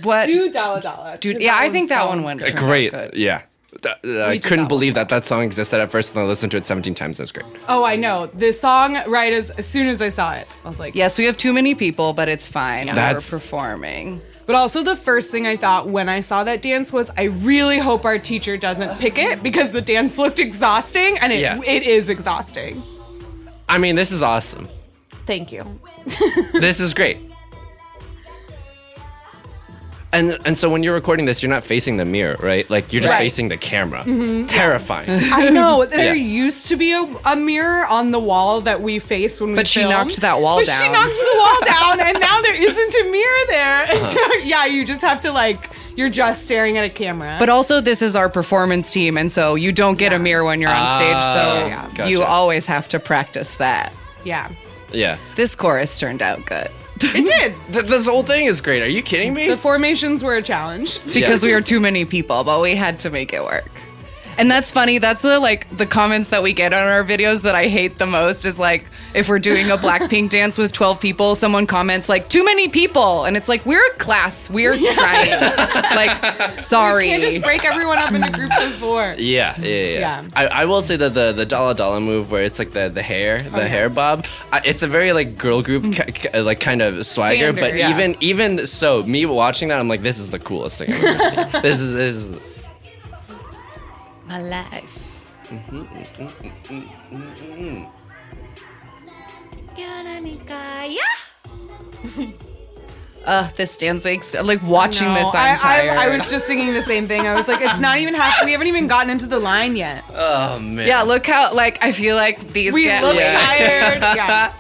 Speaker 1: What?
Speaker 2: Do Dalla Dalla.
Speaker 1: Dude, yeah, I think that one went
Speaker 3: A
Speaker 1: turned out
Speaker 3: great,
Speaker 1: good.
Speaker 3: yeah. I
Speaker 2: did
Speaker 3: couldn't
Speaker 2: that
Speaker 3: believe that song existed at first, and I listened to it 17 times. It was great.
Speaker 2: Oh, I know. This song, right as soon as I saw it, I was like,
Speaker 1: Yes, we have too many people, but it's fine.
Speaker 3: That's-
Speaker 1: We're performing.
Speaker 2: But also the first thing I thought when I saw that dance was, I really hope our teacher doesn't pick it because the dance looked exhausting, and it is exhausting.
Speaker 3: I mean, this is awesome.
Speaker 2: Thank you.
Speaker 3: This is great. And so when you're recording this, you're not facing the mirror, right? Like you're just
Speaker 2: Right.
Speaker 3: facing the camera. Terrifying.
Speaker 2: I know. There
Speaker 3: Yeah.
Speaker 2: used to be a mirror on the wall that we faced when we
Speaker 1: But she
Speaker 2: filmed.
Speaker 1: knocked that wall
Speaker 2: But
Speaker 1: down.
Speaker 2: she knocked the wall down, and now there isn't a mirror there. And so, yeah, you just have to you're just staring at a camera.
Speaker 1: But also, this is our performance team, and so you don't get a mirror when you're on stage, so
Speaker 3: gotcha.
Speaker 1: you always have to practice that.
Speaker 2: yeah,
Speaker 3: Yeah.
Speaker 1: This chorus turned out good
Speaker 2: it did.
Speaker 3: This whole thing is great. Are you kidding me?
Speaker 2: The formations were a challenge.
Speaker 1: because we were too many people, but we had to make it work. And that's funny. That's the comments that we get on our videos that I hate the most is like, if we're doing a Blackpink dance with 12 people, someone comments like, too many people. And it's like, we're a class. We're trying. Like, sorry.
Speaker 2: You can't just break everyone up into groups of 4.
Speaker 3: Yeah. I will say that the Dalla Dalla move where it's like the hair bob, it's a very like girl group like kind of swagger.
Speaker 2: Standard,
Speaker 3: but
Speaker 2: yeah.
Speaker 3: even so, me watching that, I'm like, this is the coolest thing I've ever seen. This is.
Speaker 1: My life. This dancing, like watching
Speaker 2: No,
Speaker 1: this, I'm tired.
Speaker 2: I was just singing the same thing. I was like, it's not even we haven't even gotten into the line yet.
Speaker 3: Oh man.
Speaker 1: Yeah, look how I feel like these
Speaker 2: We
Speaker 1: get
Speaker 2: look
Speaker 3: Yeah.
Speaker 2: tired. Yeah.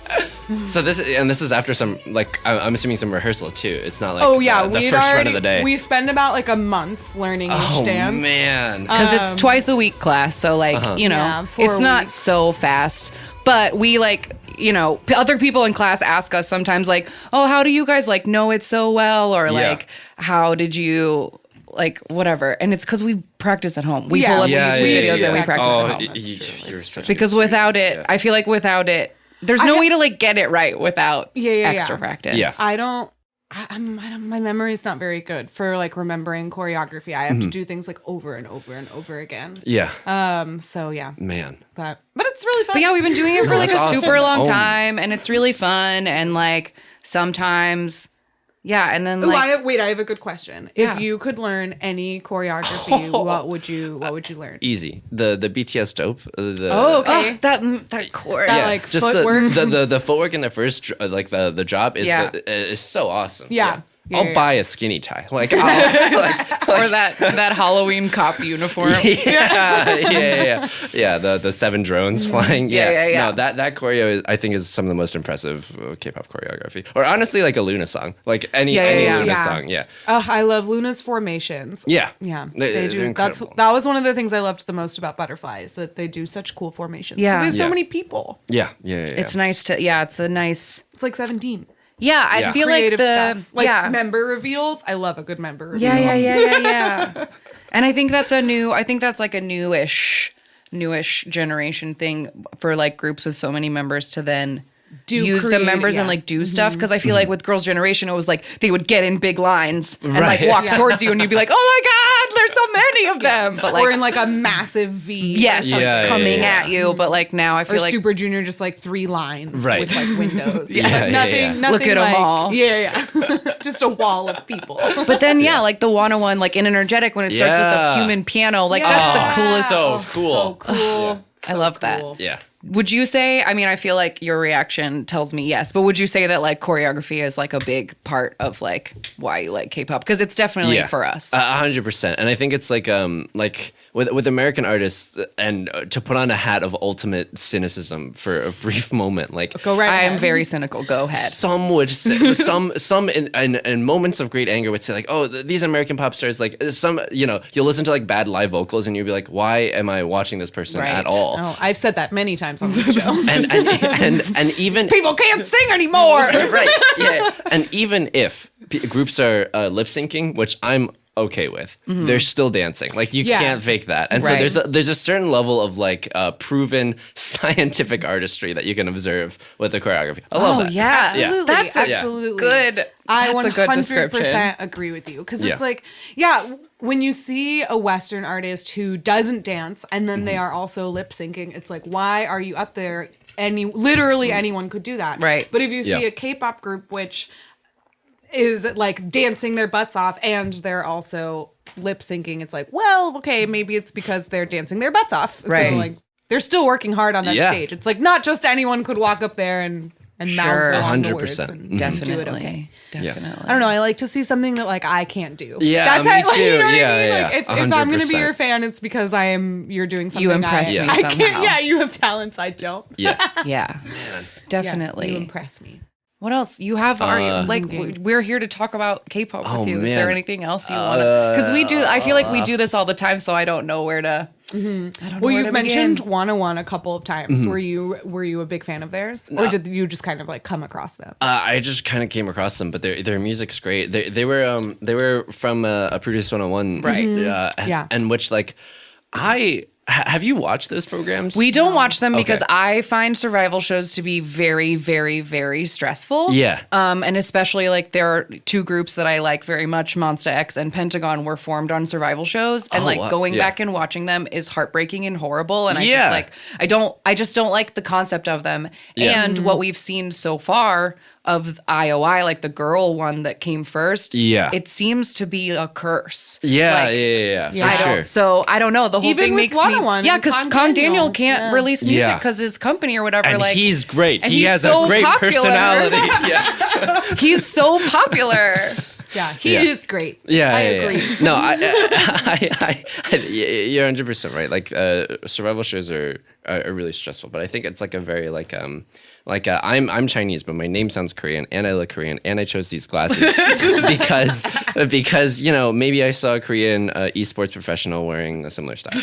Speaker 3: So this is after some I'm assuming some rehearsal too. It's not like
Speaker 2: Oh yeah,
Speaker 3: the
Speaker 2: we
Speaker 3: first run of the day.
Speaker 2: We spend about a month learning each dance.
Speaker 3: Man.
Speaker 1: because it's twice a week class, so
Speaker 2: Yeah, 4
Speaker 1: it's not
Speaker 2: weeks.
Speaker 1: so fast. But we other people in class ask us sometimes oh, how do you guys know it so well, or
Speaker 3: Yeah.
Speaker 1: how did you whatever? And it's because we practice at home. We
Speaker 2: Yeah.
Speaker 1: pull up
Speaker 2: Yeah,
Speaker 1: YouTube
Speaker 2: yeah,
Speaker 1: videos
Speaker 2: yeah.
Speaker 1: and we
Speaker 2: Oh,
Speaker 1: practice at home.
Speaker 3: You're such a
Speaker 1: Because
Speaker 3: good
Speaker 1: without
Speaker 3: student,
Speaker 1: it,
Speaker 3: yeah.
Speaker 1: I feel like without it, there's no way to get it right without
Speaker 2: Yeah.
Speaker 1: extra practice.
Speaker 3: Yeah.
Speaker 2: I don't my memory's not very good for like remembering choreography. I have to do things like over and over and over again.
Speaker 3: Yeah.
Speaker 2: So yeah,
Speaker 3: Man.
Speaker 2: but it's really fun.
Speaker 1: But yeah, we've been doing it for like a
Speaker 3: that's
Speaker 1: super
Speaker 3: awesome.
Speaker 1: long time, and it's really fun. And like sometimes, yeah, and then
Speaker 2: Ooh,
Speaker 1: like
Speaker 2: I have a good question.
Speaker 1: Yeah.
Speaker 2: If you could learn any choreography, what would you learn?
Speaker 3: Easy. The BTS dope.
Speaker 2: Okay.
Speaker 1: that chorus.
Speaker 2: That, like,
Speaker 3: just
Speaker 2: footwork.
Speaker 3: the footwork in the first the job is
Speaker 1: Yeah.
Speaker 3: is so awesome.
Speaker 2: Yeah.
Speaker 3: I'll buy a skinny tie. Like, I'll,
Speaker 1: or that Halloween cop uniform.
Speaker 3: yeah. The 7 drones flying.
Speaker 1: Yeah.
Speaker 3: No, that choreo I think is some of the most impressive K-pop choreography. Or honestly, like a Luna song, like any Luna
Speaker 2: Yeah.
Speaker 3: song. Yeah.
Speaker 2: I love Luna's formations.
Speaker 3: Yeah.
Speaker 2: Yeah,
Speaker 3: They're
Speaker 2: they do.
Speaker 3: incredible.
Speaker 2: That was one of the things I loved the most about Butterflies, that they do such cool formations. 'Cause
Speaker 1: Yeah.
Speaker 2: they have so
Speaker 3: Yeah.
Speaker 2: many people.
Speaker 3: Yeah.
Speaker 1: It's nice to it's a nice.
Speaker 2: It's like 17.
Speaker 1: Yeah, I
Speaker 3: Yeah.
Speaker 1: feel like
Speaker 2: Creative
Speaker 1: the
Speaker 2: stuff, like member reveals. I love a good member reveal.
Speaker 1: Yeah. And I think that's like a newish generation thing for like groups with so many members to then use the members and like do stuff. Because I feel like with Girls' Generation, it was like they would get in big lines and like walk towards you, and you'd be like, "Oh my God, there's so many of them!" But like,
Speaker 2: or in like a massive V.
Speaker 1: yes, like,
Speaker 3: Yeah,
Speaker 1: coming
Speaker 3: yeah.
Speaker 1: at you. But like now, I
Speaker 2: Or
Speaker 1: feel like
Speaker 2: Super Junior, just like 3 lines
Speaker 3: Right.
Speaker 2: with like windows.
Speaker 3: Yeah,
Speaker 2: Like,
Speaker 3: yeah,
Speaker 2: nothing.
Speaker 3: yeah.
Speaker 1: Look at 'em
Speaker 2: like,
Speaker 1: all.
Speaker 2: Yeah. Just a wall of people.
Speaker 1: But then, like the 101, like in Energetic, when it starts with the
Speaker 3: Yeah.
Speaker 1: human piano, like that's the coolest.
Speaker 3: So cool.
Speaker 2: So cool.
Speaker 1: I love that.
Speaker 3: Yeah.
Speaker 1: Would you say, I mean, I feel like your reaction tells me yes, but would you say that like choreography is like a big part of like why you like K-pop? Because it's definitely for us.
Speaker 3: 100%. And I think it's like with American artists, and to put on a hat of ultimate cynicism for a brief moment, like
Speaker 2: Go right
Speaker 1: I am
Speaker 2: ahead.
Speaker 1: very cynical. Go ahead.
Speaker 3: some would say, some in moments of great anger would say like, oh, these American pop stars, like some, you'll listen to like bad live vocals and you'll be like, why am I watching this person
Speaker 1: Right.
Speaker 3: at all?
Speaker 2: Oh, I've said that many times on this show.
Speaker 3: And even
Speaker 2: People can't sing anymore.
Speaker 3: right, yeah, and even if groups are lip syncing, which I'm okay with, they're still dancing. Like you can't fake that. And
Speaker 1: Right.
Speaker 3: so there's a certain level of like proven scientific artistry that you can observe with the choreography. I love that.
Speaker 1: Yeah.
Speaker 2: Absolutely.
Speaker 1: That's a
Speaker 2: absolutely
Speaker 1: good.
Speaker 2: I
Speaker 1: That's a good
Speaker 2: 100%
Speaker 1: description.
Speaker 2: agree with you. Because
Speaker 3: Yeah.
Speaker 2: it's like, when you see a Western artist who doesn't dance and then they are also lip syncing, it's like, why are you up there? Literally anyone could do that.
Speaker 1: Right.
Speaker 2: But if you see
Speaker 3: Yeah.
Speaker 2: a K-pop group which is like dancing their butts off and they're also lip syncing, it's like, well, okay, maybe it's because they're dancing their butts off.
Speaker 1: Right.
Speaker 2: So like they're still working hard on that
Speaker 3: Yeah.
Speaker 2: stage. It's like not just anyone could walk up there and mouth
Speaker 1: Sure.
Speaker 2: along the
Speaker 3: 100%.
Speaker 2: words and
Speaker 1: Definitely.
Speaker 2: do it okay.
Speaker 1: Definitely.
Speaker 2: I don't know. I like to see something that like I can't do.
Speaker 3: Yeah,
Speaker 2: that's
Speaker 3: me
Speaker 2: how, like,
Speaker 3: too.
Speaker 2: you know what
Speaker 3: Yeah,
Speaker 2: I mean?
Speaker 3: yeah,
Speaker 2: Like if I'm
Speaker 3: 100%.
Speaker 2: gonna be your fan, it's because you're doing something.
Speaker 1: impress
Speaker 2: I,
Speaker 1: me
Speaker 2: I
Speaker 1: somehow.
Speaker 2: can't. Yeah, you have talents I don't.
Speaker 3: Yeah.
Speaker 1: Yeah. Definitely.
Speaker 2: Yeah, you impress me.
Speaker 1: What else? You have we're here to talk about K-pop with
Speaker 3: Oh,
Speaker 1: you. Is there
Speaker 3: man.
Speaker 1: anything else you want to? Because I feel like we do this all the time, so I don't know where to. I don't know
Speaker 2: Well,
Speaker 1: where
Speaker 2: you've
Speaker 1: to
Speaker 2: mentioned
Speaker 1: begin.
Speaker 2: 101 a couple of times. Were you a big fan of theirs, or did you just kind of like come across them?
Speaker 3: I just kind of came across them, but their music's great. They were from a Produce 101,
Speaker 1: Right.
Speaker 2: Yeah.
Speaker 3: and which like have you watched those programs?
Speaker 1: We don't watch them
Speaker 3: Okay.
Speaker 1: because I find survival shows to be very, very, very stressful.
Speaker 3: Yeah.
Speaker 1: And especially like there are 2 groups that I like very much, Monsta X and Pentagon, were formed on survival shows, and
Speaker 3: Oh,
Speaker 1: like
Speaker 3: wow.
Speaker 1: going
Speaker 3: Yeah.
Speaker 1: back and watching them is heartbreaking and horrible. And
Speaker 3: Yeah.
Speaker 1: I just don't like the concept of them.
Speaker 3: Yeah.
Speaker 1: And what we've seen so far of IOI, like the girl one that came first,
Speaker 3: Yeah.
Speaker 1: it seems to be a curse.
Speaker 3: Yeah,
Speaker 1: Like,
Speaker 3: yeah,
Speaker 1: I
Speaker 3: for
Speaker 1: don't,
Speaker 3: sure.
Speaker 1: so I don't know. The whole
Speaker 2: Even
Speaker 1: thing
Speaker 2: with
Speaker 1: makes
Speaker 2: 101
Speaker 1: me
Speaker 2: and
Speaker 1: because
Speaker 2: Con
Speaker 1: Con
Speaker 2: Daniel,
Speaker 1: Daniel can't
Speaker 2: yeah.
Speaker 1: release music
Speaker 3: Yeah.
Speaker 1: because his company or whatever.
Speaker 3: And
Speaker 1: like
Speaker 3: he's great.
Speaker 1: and
Speaker 3: He
Speaker 1: he's
Speaker 3: has
Speaker 1: so
Speaker 3: a great
Speaker 1: popular.
Speaker 3: personality. Yeah.
Speaker 1: he's so popular.
Speaker 2: Yeah, he
Speaker 3: Yeah.
Speaker 2: is great.
Speaker 3: Yeah,
Speaker 2: I
Speaker 3: yeah,
Speaker 2: agree.
Speaker 3: yeah. No, you're 100% right. Like survival shows are really stressful, but I think it's like a very I'm Chinese, but my name sounds Korean, and I look Korean, and I chose these glasses because maybe I saw a Korean esports professional wearing a similar style.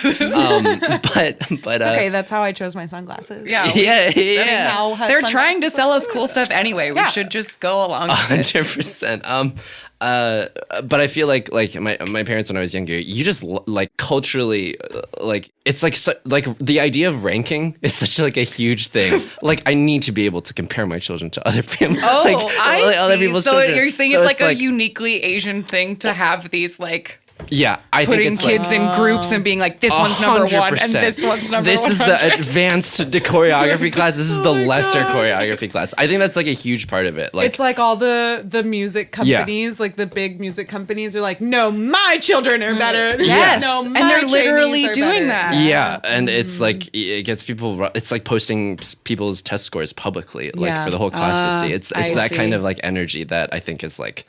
Speaker 3: But
Speaker 2: Okay, that's how I chose my sunglasses.
Speaker 1: Yeah.
Speaker 3: yeah.
Speaker 2: How has
Speaker 1: They're trying to
Speaker 2: sunglasses
Speaker 1: sell us cool stuff anyway. We
Speaker 2: Yeah.
Speaker 1: should just go along with it.
Speaker 3: 100%. but I feel like my parents when I was younger, you just like culturally like it's like like the idea of ranking is such like a huge thing. Like I need to be able to compare my children to other families.
Speaker 1: Oh,
Speaker 3: like,
Speaker 1: I see.
Speaker 3: other people's
Speaker 1: So
Speaker 3: children.
Speaker 1: you're saying
Speaker 3: So
Speaker 1: it's like a uniquely Asian thing to have these like
Speaker 3: yeah, I think
Speaker 1: putting
Speaker 3: it's
Speaker 1: kids in groups and being like, this one's number 1 and this one's number 100.
Speaker 3: This is the advanced choreography class. This is the lesser choreography class. I think that's like a huge part of it. Like
Speaker 2: it's like all the music companies, like the big music companies are like, no, my children are better.
Speaker 1: Yes,
Speaker 2: No,
Speaker 1: and
Speaker 2: my
Speaker 1: they're
Speaker 2: trainees
Speaker 1: literally
Speaker 2: are
Speaker 1: doing
Speaker 2: better.
Speaker 1: that.
Speaker 3: yeah, and it's like it gets people. It's like posting people's test scores publicly, like
Speaker 2: Yeah.
Speaker 3: for the whole class to see. It's
Speaker 1: I
Speaker 3: that kind
Speaker 1: see.
Speaker 3: of like energy that I think is like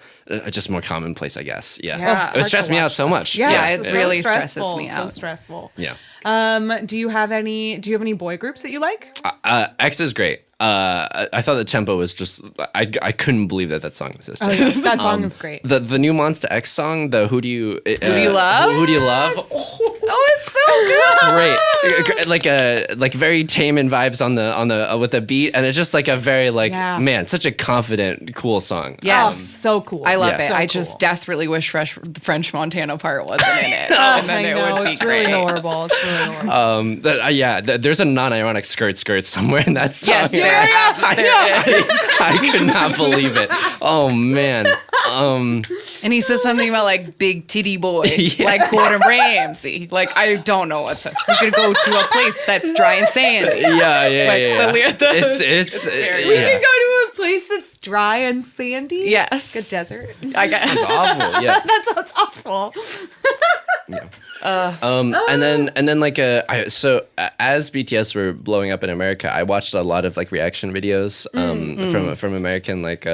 Speaker 3: just more commonplace, I guess. Yeah,
Speaker 1: Yeah.
Speaker 3: it would stress me out so much.
Speaker 1: Yeah,
Speaker 2: it's
Speaker 1: it
Speaker 2: so
Speaker 1: really
Speaker 2: stressful,
Speaker 1: stresses me out.
Speaker 2: So stressful.
Speaker 3: yeah.
Speaker 2: Do you have any boy groups that you like?
Speaker 3: X is great. I thought the tempo was just I couldn't believe that song existed.
Speaker 2: Oh, yeah. That song is great.
Speaker 3: The new Monster X song, the Who Do You
Speaker 1: Love?
Speaker 3: Who Do You Love?
Speaker 1: Oh, it's so good.
Speaker 3: Great, like very tame in vibes on the with the beat, and it's just like a very like man, such a confident, cool song.
Speaker 1: Yes.
Speaker 2: So cool.
Speaker 1: I love
Speaker 3: Yeah.
Speaker 1: it.
Speaker 2: So
Speaker 1: I
Speaker 2: cool.
Speaker 1: just desperately wish the French Montana part wasn't in it.
Speaker 2: Oh,
Speaker 1: and then
Speaker 2: I
Speaker 1: it
Speaker 2: know,
Speaker 1: would be
Speaker 2: it's really
Speaker 1: great.
Speaker 2: horrible. It's really horrible.
Speaker 3: There's a non-ironic skirt somewhere in that song.
Speaker 1: Yes, there
Speaker 3: I could not believe it. Oh man.
Speaker 1: And he says something about like big titty boy,
Speaker 3: Yeah.
Speaker 1: like Gordon Ramsay. Like I don't know what's. We're gonna go to a place that's dry and sandy.
Speaker 3: Yeah.
Speaker 1: Like,
Speaker 3: yeah.
Speaker 1: it's
Speaker 3: It's
Speaker 2: We
Speaker 3: yeah.
Speaker 2: can go to a place that's dry and sandy.
Speaker 1: Yes,
Speaker 2: Like a desert.
Speaker 1: I guess.
Speaker 3: It's awful. Yeah.
Speaker 2: That sounds awful.
Speaker 3: And then like as BTS were blowing up in America, I watched a lot of like reaction videos from American like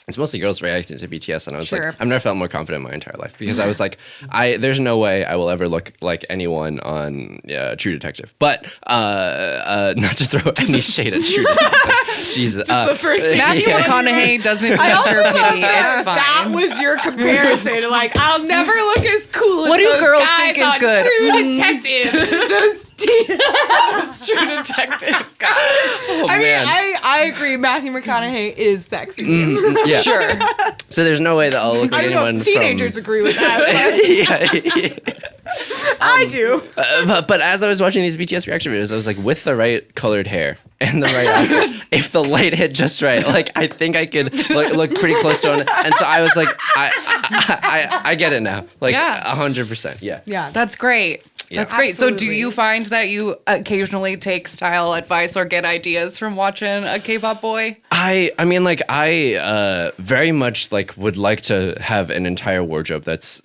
Speaker 3: it's mostly girls reacting to BTS, and I was
Speaker 2: Sure.
Speaker 3: like, I've never felt more confident in my entire life because I was like, there's no way I will ever look like anyone on True Detective. But not to throw any shade at True Detective, Jesus.
Speaker 2: the first thing.
Speaker 1: Matthew McConaughey doesn't deserve pity. It's fine.
Speaker 2: That was your comparison. Like, I'll never look as cool as
Speaker 1: What do
Speaker 2: those
Speaker 1: girls
Speaker 2: guys
Speaker 1: think is
Speaker 2: on
Speaker 1: good?
Speaker 2: True Detective. Those
Speaker 1: True Detective. God.
Speaker 3: Oh,
Speaker 2: I mean,
Speaker 3: man.
Speaker 2: I agree. Matthew McConaughey is sexy.
Speaker 3: Yeah.
Speaker 1: Sure.
Speaker 3: So there's no way that I'll look like
Speaker 2: I know
Speaker 3: anyone
Speaker 2: teenagers
Speaker 3: from.
Speaker 2: agree with that.
Speaker 3: Yeah.
Speaker 2: I do.
Speaker 3: But as I was watching these BTS reaction videos, I was like, with the right colored hair and the right outfit, if the light hit just right, like I think I could look pretty close to it. And so I was like, I get it now, like 100%. Yeah.
Speaker 2: Yeah.
Speaker 1: That's great.
Speaker 3: Yeah.
Speaker 1: That's great. So do
Speaker 2: Absolutely.
Speaker 1: you find that you occasionally take style advice or get ideas from watching a K-pop boy?
Speaker 3: I mean, like I very much like would like to have an entire wardrobe that's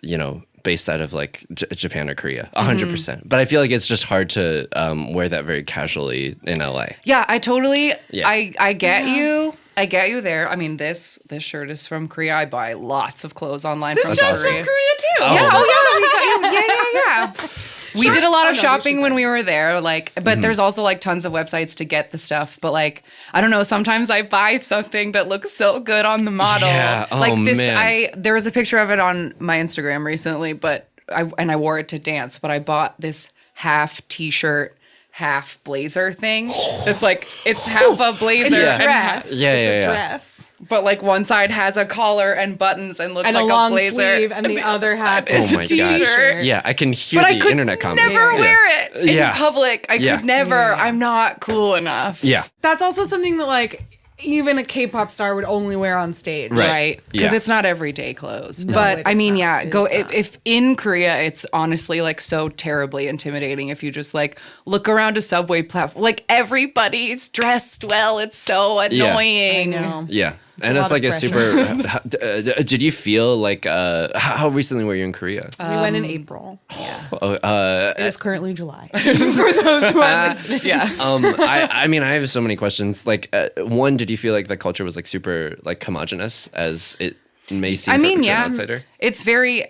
Speaker 3: based out of like Japan or Korea, 100%. But I feel like it's just hard to wear that very casually in LA.
Speaker 1: Yeah, I totally.
Speaker 3: Yeah.
Speaker 1: I get you. I get you there. I mean, this shirt is from Korea. I buy lots of clothes online from
Speaker 2: Just
Speaker 1: Korea.
Speaker 2: from Korea too.
Speaker 3: Oh.
Speaker 1: Yeah. Oh yeah. We got you. Yeah. We did a lot of
Speaker 2: Oh, no,
Speaker 1: shopping
Speaker 2: she's
Speaker 1: when
Speaker 2: right.
Speaker 1: we were there, but there's also like tons of websites to get the stuff. But like, I don't know, sometimes I buy something that looks so good on the model.
Speaker 3: Yeah. Oh,
Speaker 1: like this,
Speaker 3: man.
Speaker 1: there was a picture of it on my Instagram recently, but I wore it to dance, but I bought this half t-shirt, half blazer thing. It's like, it's half a blazer.
Speaker 2: It's a
Speaker 1: and
Speaker 2: dress.
Speaker 3: Yeah,
Speaker 2: It's
Speaker 3: yeah,
Speaker 2: a
Speaker 3: yeah.
Speaker 2: dress.
Speaker 1: but like one side has a collar and buttons and looks
Speaker 2: And
Speaker 1: like
Speaker 2: a long
Speaker 1: blazer.
Speaker 2: sleeve, and the other half
Speaker 1: is
Speaker 3: Oh
Speaker 1: a
Speaker 3: my
Speaker 1: t-shirt.
Speaker 3: gosh. Yeah, I can hear
Speaker 1: But I
Speaker 3: the
Speaker 1: could
Speaker 3: internet comments.
Speaker 1: never
Speaker 3: Yeah.
Speaker 1: wear it in
Speaker 3: Yeah.
Speaker 1: public. I
Speaker 3: Yeah.
Speaker 1: could never. I'm not cool enough.
Speaker 3: Yeah.
Speaker 2: That's also something that like even a K-pop star would only wear on stage.
Speaker 3: Right.
Speaker 1: Because
Speaker 3: Yeah.
Speaker 1: it's not everyday clothes.
Speaker 2: No,
Speaker 1: but
Speaker 2: it
Speaker 1: I
Speaker 2: is
Speaker 1: mean,
Speaker 2: not.
Speaker 1: yeah,
Speaker 2: It
Speaker 1: go
Speaker 2: is not.
Speaker 1: if in Korea it's honestly like so terribly intimidating if you just like look around a subway platform. Like everybody's dressed well. It's so annoying.
Speaker 2: I know.
Speaker 3: Yeah. And
Speaker 2: a
Speaker 3: it's
Speaker 2: lot
Speaker 3: like
Speaker 2: of
Speaker 3: a super. Did you feel like how recently were you in Korea?
Speaker 2: We went in April.
Speaker 3: Yeah.
Speaker 2: It is currently July. For those who are listening.
Speaker 1: Yeah.
Speaker 3: I mean, I have so many questions. Like, one, did you feel like the culture was like super like homogenous as it may seem
Speaker 1: I mean,
Speaker 3: to an
Speaker 1: yeah,
Speaker 3: outsider?
Speaker 1: it's very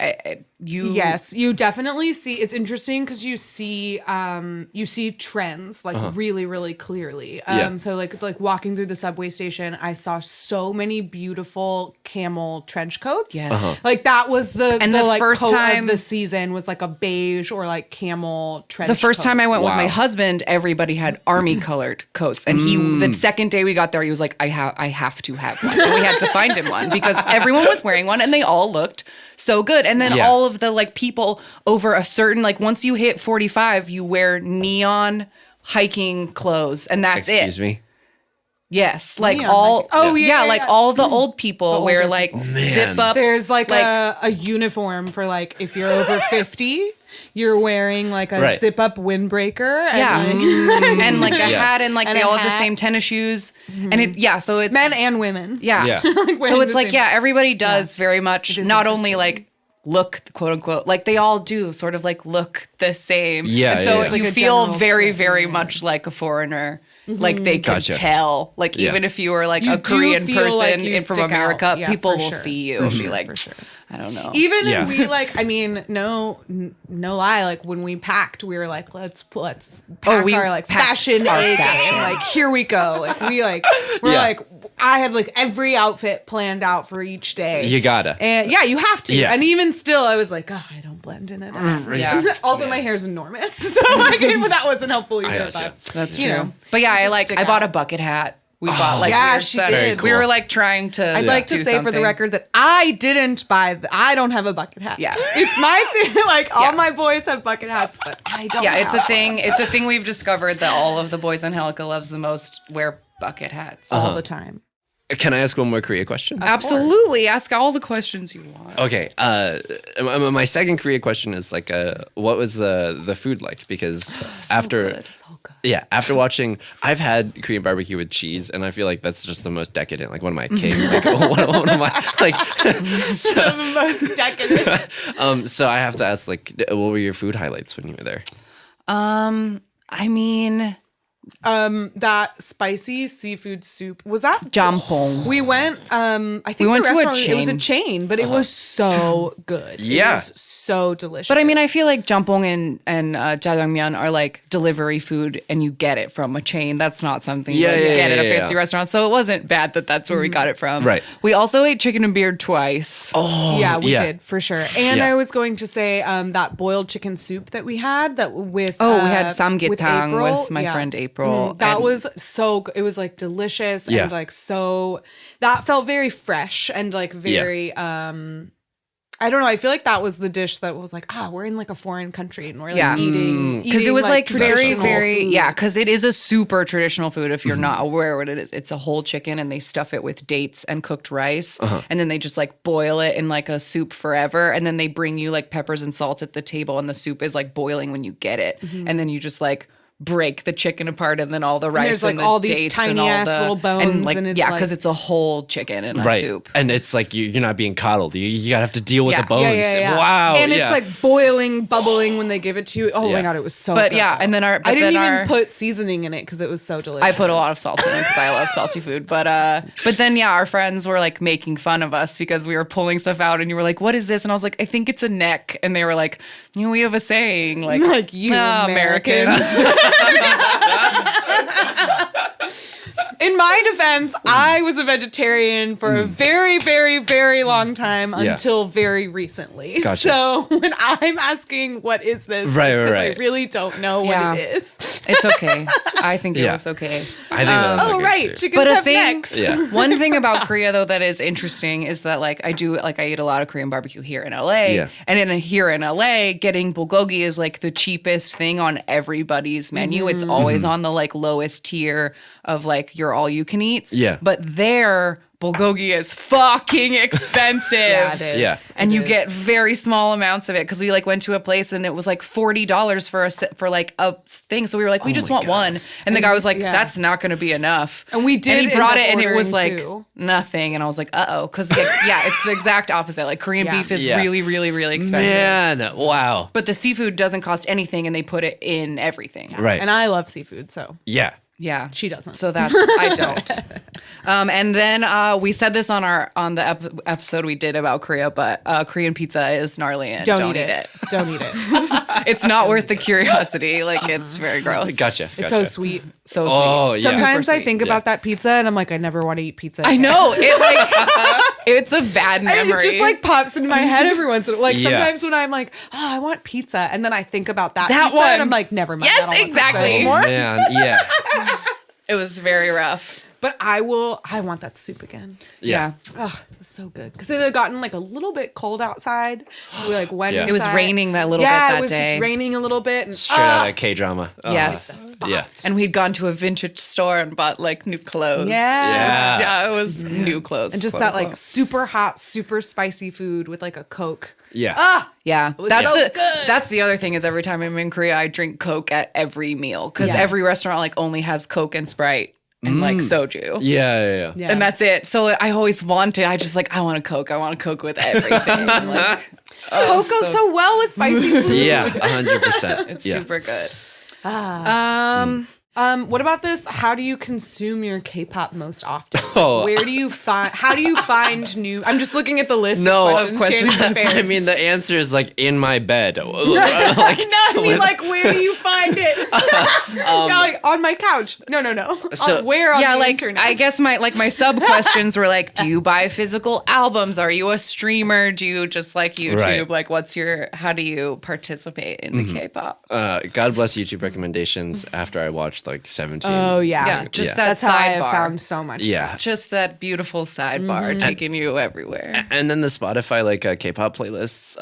Speaker 2: Yes, you definitely see. It's interesting because you see trends like really, really clearly. So like walking through the subway station, I saw so many beautiful camel trench coats.
Speaker 1: Yes.
Speaker 2: Like that was the like,
Speaker 1: first
Speaker 2: coat
Speaker 1: time
Speaker 2: of the season was like a beige or like camel trench.
Speaker 1: The first
Speaker 2: coat.
Speaker 1: time I went with my
Speaker 3: Wow.
Speaker 1: husband, everybody had army colored coats, and the second day we got there, he was like, I have to have one, and we had to find him one because everyone was wearing one, and they all looked so good. And then all of the like people over a certain, like once you hit 45, you wear neon hiking clothes, and that's it.
Speaker 3: Excuse me.
Speaker 1: Yes, like
Speaker 2: Neon
Speaker 1: all.
Speaker 2: hiking.
Speaker 1: Like all the old people wear
Speaker 2: older
Speaker 1: like
Speaker 3: Oh,
Speaker 1: zip up.
Speaker 2: There's like a uniform for like if you're over 50, you're wearing like a zip up windbreaker. And
Speaker 1: and like a hat, and like
Speaker 2: And
Speaker 1: they
Speaker 2: a
Speaker 1: all have the
Speaker 2: hat.
Speaker 1: same tennis shoes, and so it's
Speaker 2: men and women.
Speaker 1: Yeah.
Speaker 3: Yeah.
Speaker 2: Like,
Speaker 1: So
Speaker 2: wearing
Speaker 1: it's
Speaker 2: the
Speaker 1: like,
Speaker 2: same-
Speaker 1: everybody does very much,
Speaker 2: is
Speaker 1: not only
Speaker 2: interesting.
Speaker 1: like look, quote unquote, like they all do sort of like look the same.
Speaker 3: Yeah,
Speaker 1: And so
Speaker 3: yeah, yeah.
Speaker 1: you
Speaker 2: Like a
Speaker 1: feel
Speaker 2: general
Speaker 1: very,
Speaker 2: trend,
Speaker 1: very
Speaker 2: yeah.
Speaker 1: much like a foreigner. Like they can
Speaker 3: Gotcha.
Speaker 1: tell, like
Speaker 3: Yeah.
Speaker 1: even if you were like
Speaker 2: You
Speaker 1: a
Speaker 2: do
Speaker 1: Korean
Speaker 2: feel like
Speaker 1: person
Speaker 2: you
Speaker 1: from
Speaker 2: stick out.
Speaker 1: America,
Speaker 2: Yeah,
Speaker 1: people
Speaker 2: for
Speaker 1: will
Speaker 2: sure.
Speaker 1: see you
Speaker 2: For
Speaker 1: and be
Speaker 2: sure,
Speaker 1: like,
Speaker 2: for sure.
Speaker 1: I don't know.
Speaker 2: Even
Speaker 3: Yeah.
Speaker 2: we like, I mean, no lie. Like when we packed, we were like, let's pack
Speaker 1: we
Speaker 2: our like
Speaker 1: packed
Speaker 2: fashion
Speaker 1: our
Speaker 2: A
Speaker 1: fashion.
Speaker 2: game. Like here we go. Like we're
Speaker 3: Yeah.
Speaker 2: like, I had like every outfit planned out for each day.
Speaker 3: You gotta.
Speaker 2: And yeah, you have to.
Speaker 3: Yeah.
Speaker 2: And even still, I was like, oh, I don't blend in it.
Speaker 1: Yeah.
Speaker 2: Also, my hair's enormous, so like, that wasn't helpful
Speaker 3: I
Speaker 2: either.
Speaker 3: gotcha.
Speaker 2: But
Speaker 1: That's
Speaker 2: you
Speaker 1: true.
Speaker 2: know,
Speaker 1: But yeah, I
Speaker 2: just stick
Speaker 1: bought
Speaker 2: out.
Speaker 1: a bucket hat. We bought like
Speaker 2: Yeah,
Speaker 1: weird
Speaker 2: she
Speaker 1: stuff.
Speaker 2: did.
Speaker 3: Very
Speaker 1: We were
Speaker 3: cool.
Speaker 1: like trying to.
Speaker 2: I'd like to
Speaker 1: do
Speaker 2: say for the
Speaker 1: something.
Speaker 2: record that I didn't buy. I don't have a bucket hat.
Speaker 1: Yeah.
Speaker 2: it's my thing. Like all
Speaker 1: Yeah.
Speaker 2: my boys have bucket hats, but I don't.
Speaker 1: Yeah, it's a
Speaker 2: have
Speaker 1: thing. It's a thing we've discovered that all of the boys on Helica loves the most wear bucket hats.
Speaker 2: all the time.
Speaker 3: Can I ask one more Korea question?
Speaker 1: Absolutely. Ask all the questions you want.
Speaker 3: Okay. My second Korea question is like, what was the food like? Because after,
Speaker 1: good.
Speaker 3: yeah, after watching, I've had Korean barbecue with cheese, and I feel like that's just the most decadent. Like one of my king, like one of my like. So,
Speaker 2: The most decadent.
Speaker 3: so I have to ask, like, what were your food highlights when you were there?
Speaker 1: I mean,
Speaker 2: That spicy seafood soup was that.
Speaker 1: jampong.
Speaker 2: We went. I think
Speaker 1: We went
Speaker 2: the
Speaker 1: to a
Speaker 2: restaurant. It was a
Speaker 1: chain.
Speaker 2: chain, but it was so good.
Speaker 3: Yeah.
Speaker 2: it was so delicious.
Speaker 1: But I mean, I feel like jampong and jjajangmyeon are like delivery food, and you get it from a chain. That's not something you get at a fancy restaurant. So it wasn't bad that that's where we got it from.
Speaker 3: Right.
Speaker 1: We also ate chicken and beard twice.
Speaker 3: Oh,
Speaker 2: yeah, we did for sure. And
Speaker 3: Yeah.
Speaker 2: I was going to say that boiled chicken soup that we had with
Speaker 1: We had
Speaker 2: with
Speaker 1: samgyetang
Speaker 2: April.
Speaker 1: with my
Speaker 2: Yeah.
Speaker 1: friend April.
Speaker 2: That
Speaker 1: and-
Speaker 2: was so good. It was like delicious
Speaker 3: Yeah.
Speaker 2: and like so that felt very fresh and like very I don't know. I feel like that was the dish that was like, we're in like a foreign country and we're like
Speaker 1: Yeah.
Speaker 2: eating
Speaker 1: because it was like very,
Speaker 2: traditional
Speaker 1: very,
Speaker 2: food.
Speaker 1: yeah, because it is a super traditional food if you're not aware what it is. It's a whole chicken and they stuff it with dates and cooked rice. And then they just like boil it in like a soup forever. And then they bring you like peppers and salt at the table and the soup is like boiling when you get it. And then you just like break the chicken apart and then all the rice
Speaker 2: there's, like,
Speaker 1: and the
Speaker 2: all these
Speaker 1: dates
Speaker 2: tiny
Speaker 1: and all
Speaker 2: ass
Speaker 1: the
Speaker 2: little bones,
Speaker 1: and like
Speaker 2: and it's
Speaker 1: yeah,
Speaker 2: like-
Speaker 1: because it's a whole chicken in a
Speaker 3: Right.
Speaker 1: soup.
Speaker 3: And it's like you're not being coddled. You gotta have to deal with
Speaker 1: Yeah.
Speaker 3: the bones.
Speaker 2: Yeah.
Speaker 3: Wow.
Speaker 2: And
Speaker 3: yeah.
Speaker 2: it's like boiling, bubbling when they give it to you. Oh
Speaker 3: Yeah.
Speaker 2: my god, it was so
Speaker 1: But
Speaker 2: good.
Speaker 1: yeah,
Speaker 2: though.
Speaker 1: and then
Speaker 2: I didn't
Speaker 1: then
Speaker 2: even put seasoning in it because it was so delicious.
Speaker 1: I put a lot of salt in it because I love salty food. But then yeah, our friends were like making fun of us because we were pulling stuff out, and you were like, "What is this?" And I was like, "I think it's a neck." And they were like, "You know, we have a saying like
Speaker 2: you
Speaker 1: Americans."
Speaker 2: In my defense, I was a vegetarian for a very, very, very long time
Speaker 3: Yeah.
Speaker 2: until very recently.
Speaker 3: Gotcha.
Speaker 2: So when I'm asking what is this,
Speaker 3: Right,
Speaker 2: it's 'cause
Speaker 3: right.
Speaker 2: I really don't know
Speaker 1: Yeah.
Speaker 2: what it is.
Speaker 1: It's okay. I think it
Speaker 3: Yeah.
Speaker 1: was okay.
Speaker 3: I think that was a
Speaker 2: Oh
Speaker 3: good
Speaker 2: right,
Speaker 3: soup.
Speaker 2: chickens
Speaker 1: But a
Speaker 2: have
Speaker 1: thing,
Speaker 2: necks.
Speaker 3: Yeah.
Speaker 1: one thing about Korea though that is interesting is that like I eat a lot of Korean barbecue here in LA,
Speaker 3: Yeah.
Speaker 1: and here in LA, getting bulgogi is like the cheapest thing on everybody's menu. It's always on the like lowest tier of like your all you can eats.
Speaker 3: Yeah.
Speaker 1: but there bulgogi is fucking expensive.
Speaker 2: Yeah, it is.
Speaker 3: Yeah.
Speaker 1: And
Speaker 2: It
Speaker 1: you
Speaker 2: is.
Speaker 1: get very small amounts of it because we like went to a place and it was like $40 for like a thing. So we were like, we just
Speaker 3: my
Speaker 1: want
Speaker 3: God.
Speaker 1: one. And the guy was like,
Speaker 2: yeah.
Speaker 1: that's not going to be enough.
Speaker 2: And we did
Speaker 1: And he
Speaker 2: end
Speaker 1: brought
Speaker 2: up
Speaker 1: it and it was
Speaker 2: ordering
Speaker 1: like
Speaker 2: two.
Speaker 1: nothing. And I was like, uh-oh. Because yeah, it's the exact opposite. Like Korean
Speaker 2: Yeah.
Speaker 1: beef is
Speaker 3: Yeah.
Speaker 1: really, really, really expensive.
Speaker 3: Man, wow.
Speaker 1: But the seafood doesn't cost anything and they put it in everything.
Speaker 3: Right.
Speaker 2: And I love seafood, so
Speaker 3: Yeah.
Speaker 1: Yeah.
Speaker 2: She doesn't.
Speaker 1: So that's I don't. And then we said this on the episode we did about Korea, but Korean pizza is gnarly and don't eat it.
Speaker 2: Don't eat it.
Speaker 1: It's not worth the curiosity. Like it's very gross.
Speaker 3: Gotcha.
Speaker 2: It's so sweet.
Speaker 1: So sweet.
Speaker 3: Oh, yeah.
Speaker 2: Sometimes
Speaker 1: Super
Speaker 2: I think
Speaker 1: sweet.
Speaker 2: about that pizza and I'm like, I never want to eat pizza.
Speaker 1: I
Speaker 2: again.
Speaker 1: know. It like it's a bad
Speaker 2: And
Speaker 1: memory.
Speaker 2: it just like pops in my head every once in a while. Like
Speaker 3: Yeah.
Speaker 2: sometimes when I'm like, oh, I want pizza, and then I think about that
Speaker 1: That
Speaker 2: pizza,
Speaker 1: one.
Speaker 2: and I'm like, never mind.
Speaker 1: Yes,
Speaker 2: I don't want pizza
Speaker 1: exactly.
Speaker 2: anymore.
Speaker 3: Man, yeah.
Speaker 1: It was very rough.
Speaker 2: But I want that soup again.
Speaker 3: Yeah.
Speaker 2: Oh, it was so good because it had gotten like a little bit cold outside, so we like went.
Speaker 3: Yeah.
Speaker 2: Inside.
Speaker 1: It was raining that little bit
Speaker 2: Yeah,
Speaker 1: that
Speaker 2: it was
Speaker 1: day.
Speaker 2: just raining a little bit. And,
Speaker 3: Straight out of K-drama.
Speaker 1: Yes.
Speaker 3: Yeah.
Speaker 1: And we'd gone to a vintage store and bought like new clothes.
Speaker 2: Yes.
Speaker 1: Yeah, it was new clothes.
Speaker 2: and just
Speaker 1: quote,
Speaker 2: that like
Speaker 1: unquote.
Speaker 2: super hot, super spicy food with like a Coke.
Speaker 3: Yeah.
Speaker 1: Yeah,
Speaker 2: was
Speaker 1: that's
Speaker 2: so
Speaker 1: the
Speaker 2: good.
Speaker 1: that's the other thing is every time I'm in Korea, I drink Coke at every meal because
Speaker 2: Yeah.
Speaker 1: every restaurant like only has Coke and Sprite and like soju.
Speaker 3: Yeah.
Speaker 2: Yeah.
Speaker 1: And that's it. So I always wanted. I just like I want a Coke. I want a Coke with everything. Like,
Speaker 2: Coke goes so well with spicy food.
Speaker 3: Yeah, 100%.
Speaker 1: it's
Speaker 3: yeah.
Speaker 1: super good.
Speaker 2: What about this? How do you consume your K-pop most often?
Speaker 3: Oh.
Speaker 2: Where do you find? How do you find new? I'm just looking at the list.
Speaker 3: No,
Speaker 2: of questions. Shannon's
Speaker 3: I
Speaker 2: fair.
Speaker 3: mean, the answer is like in my bed.
Speaker 2: No, I mean like where do you find it? Yeah, like on my couch. No.
Speaker 3: So-
Speaker 2: Where on
Speaker 1: Yeah,
Speaker 2: the
Speaker 1: like
Speaker 2: internet?
Speaker 1: I guess my sub questions were like, do you buy physical albums? Are you a streamer? Do you just like YouTube?
Speaker 3: Right.
Speaker 1: Like, how do you participate in the K-pop?
Speaker 3: God bless YouTube recommendations after I watched like 17.
Speaker 2: Oh yeah,
Speaker 1: Yeah, just
Speaker 3: Yeah.
Speaker 1: that
Speaker 2: that's how I have
Speaker 1: sidebar.
Speaker 2: found so much.
Speaker 3: Yeah.
Speaker 1: Just that beautiful sidebar taking you everywhere.
Speaker 3: And then the Spotify like K-pop playlists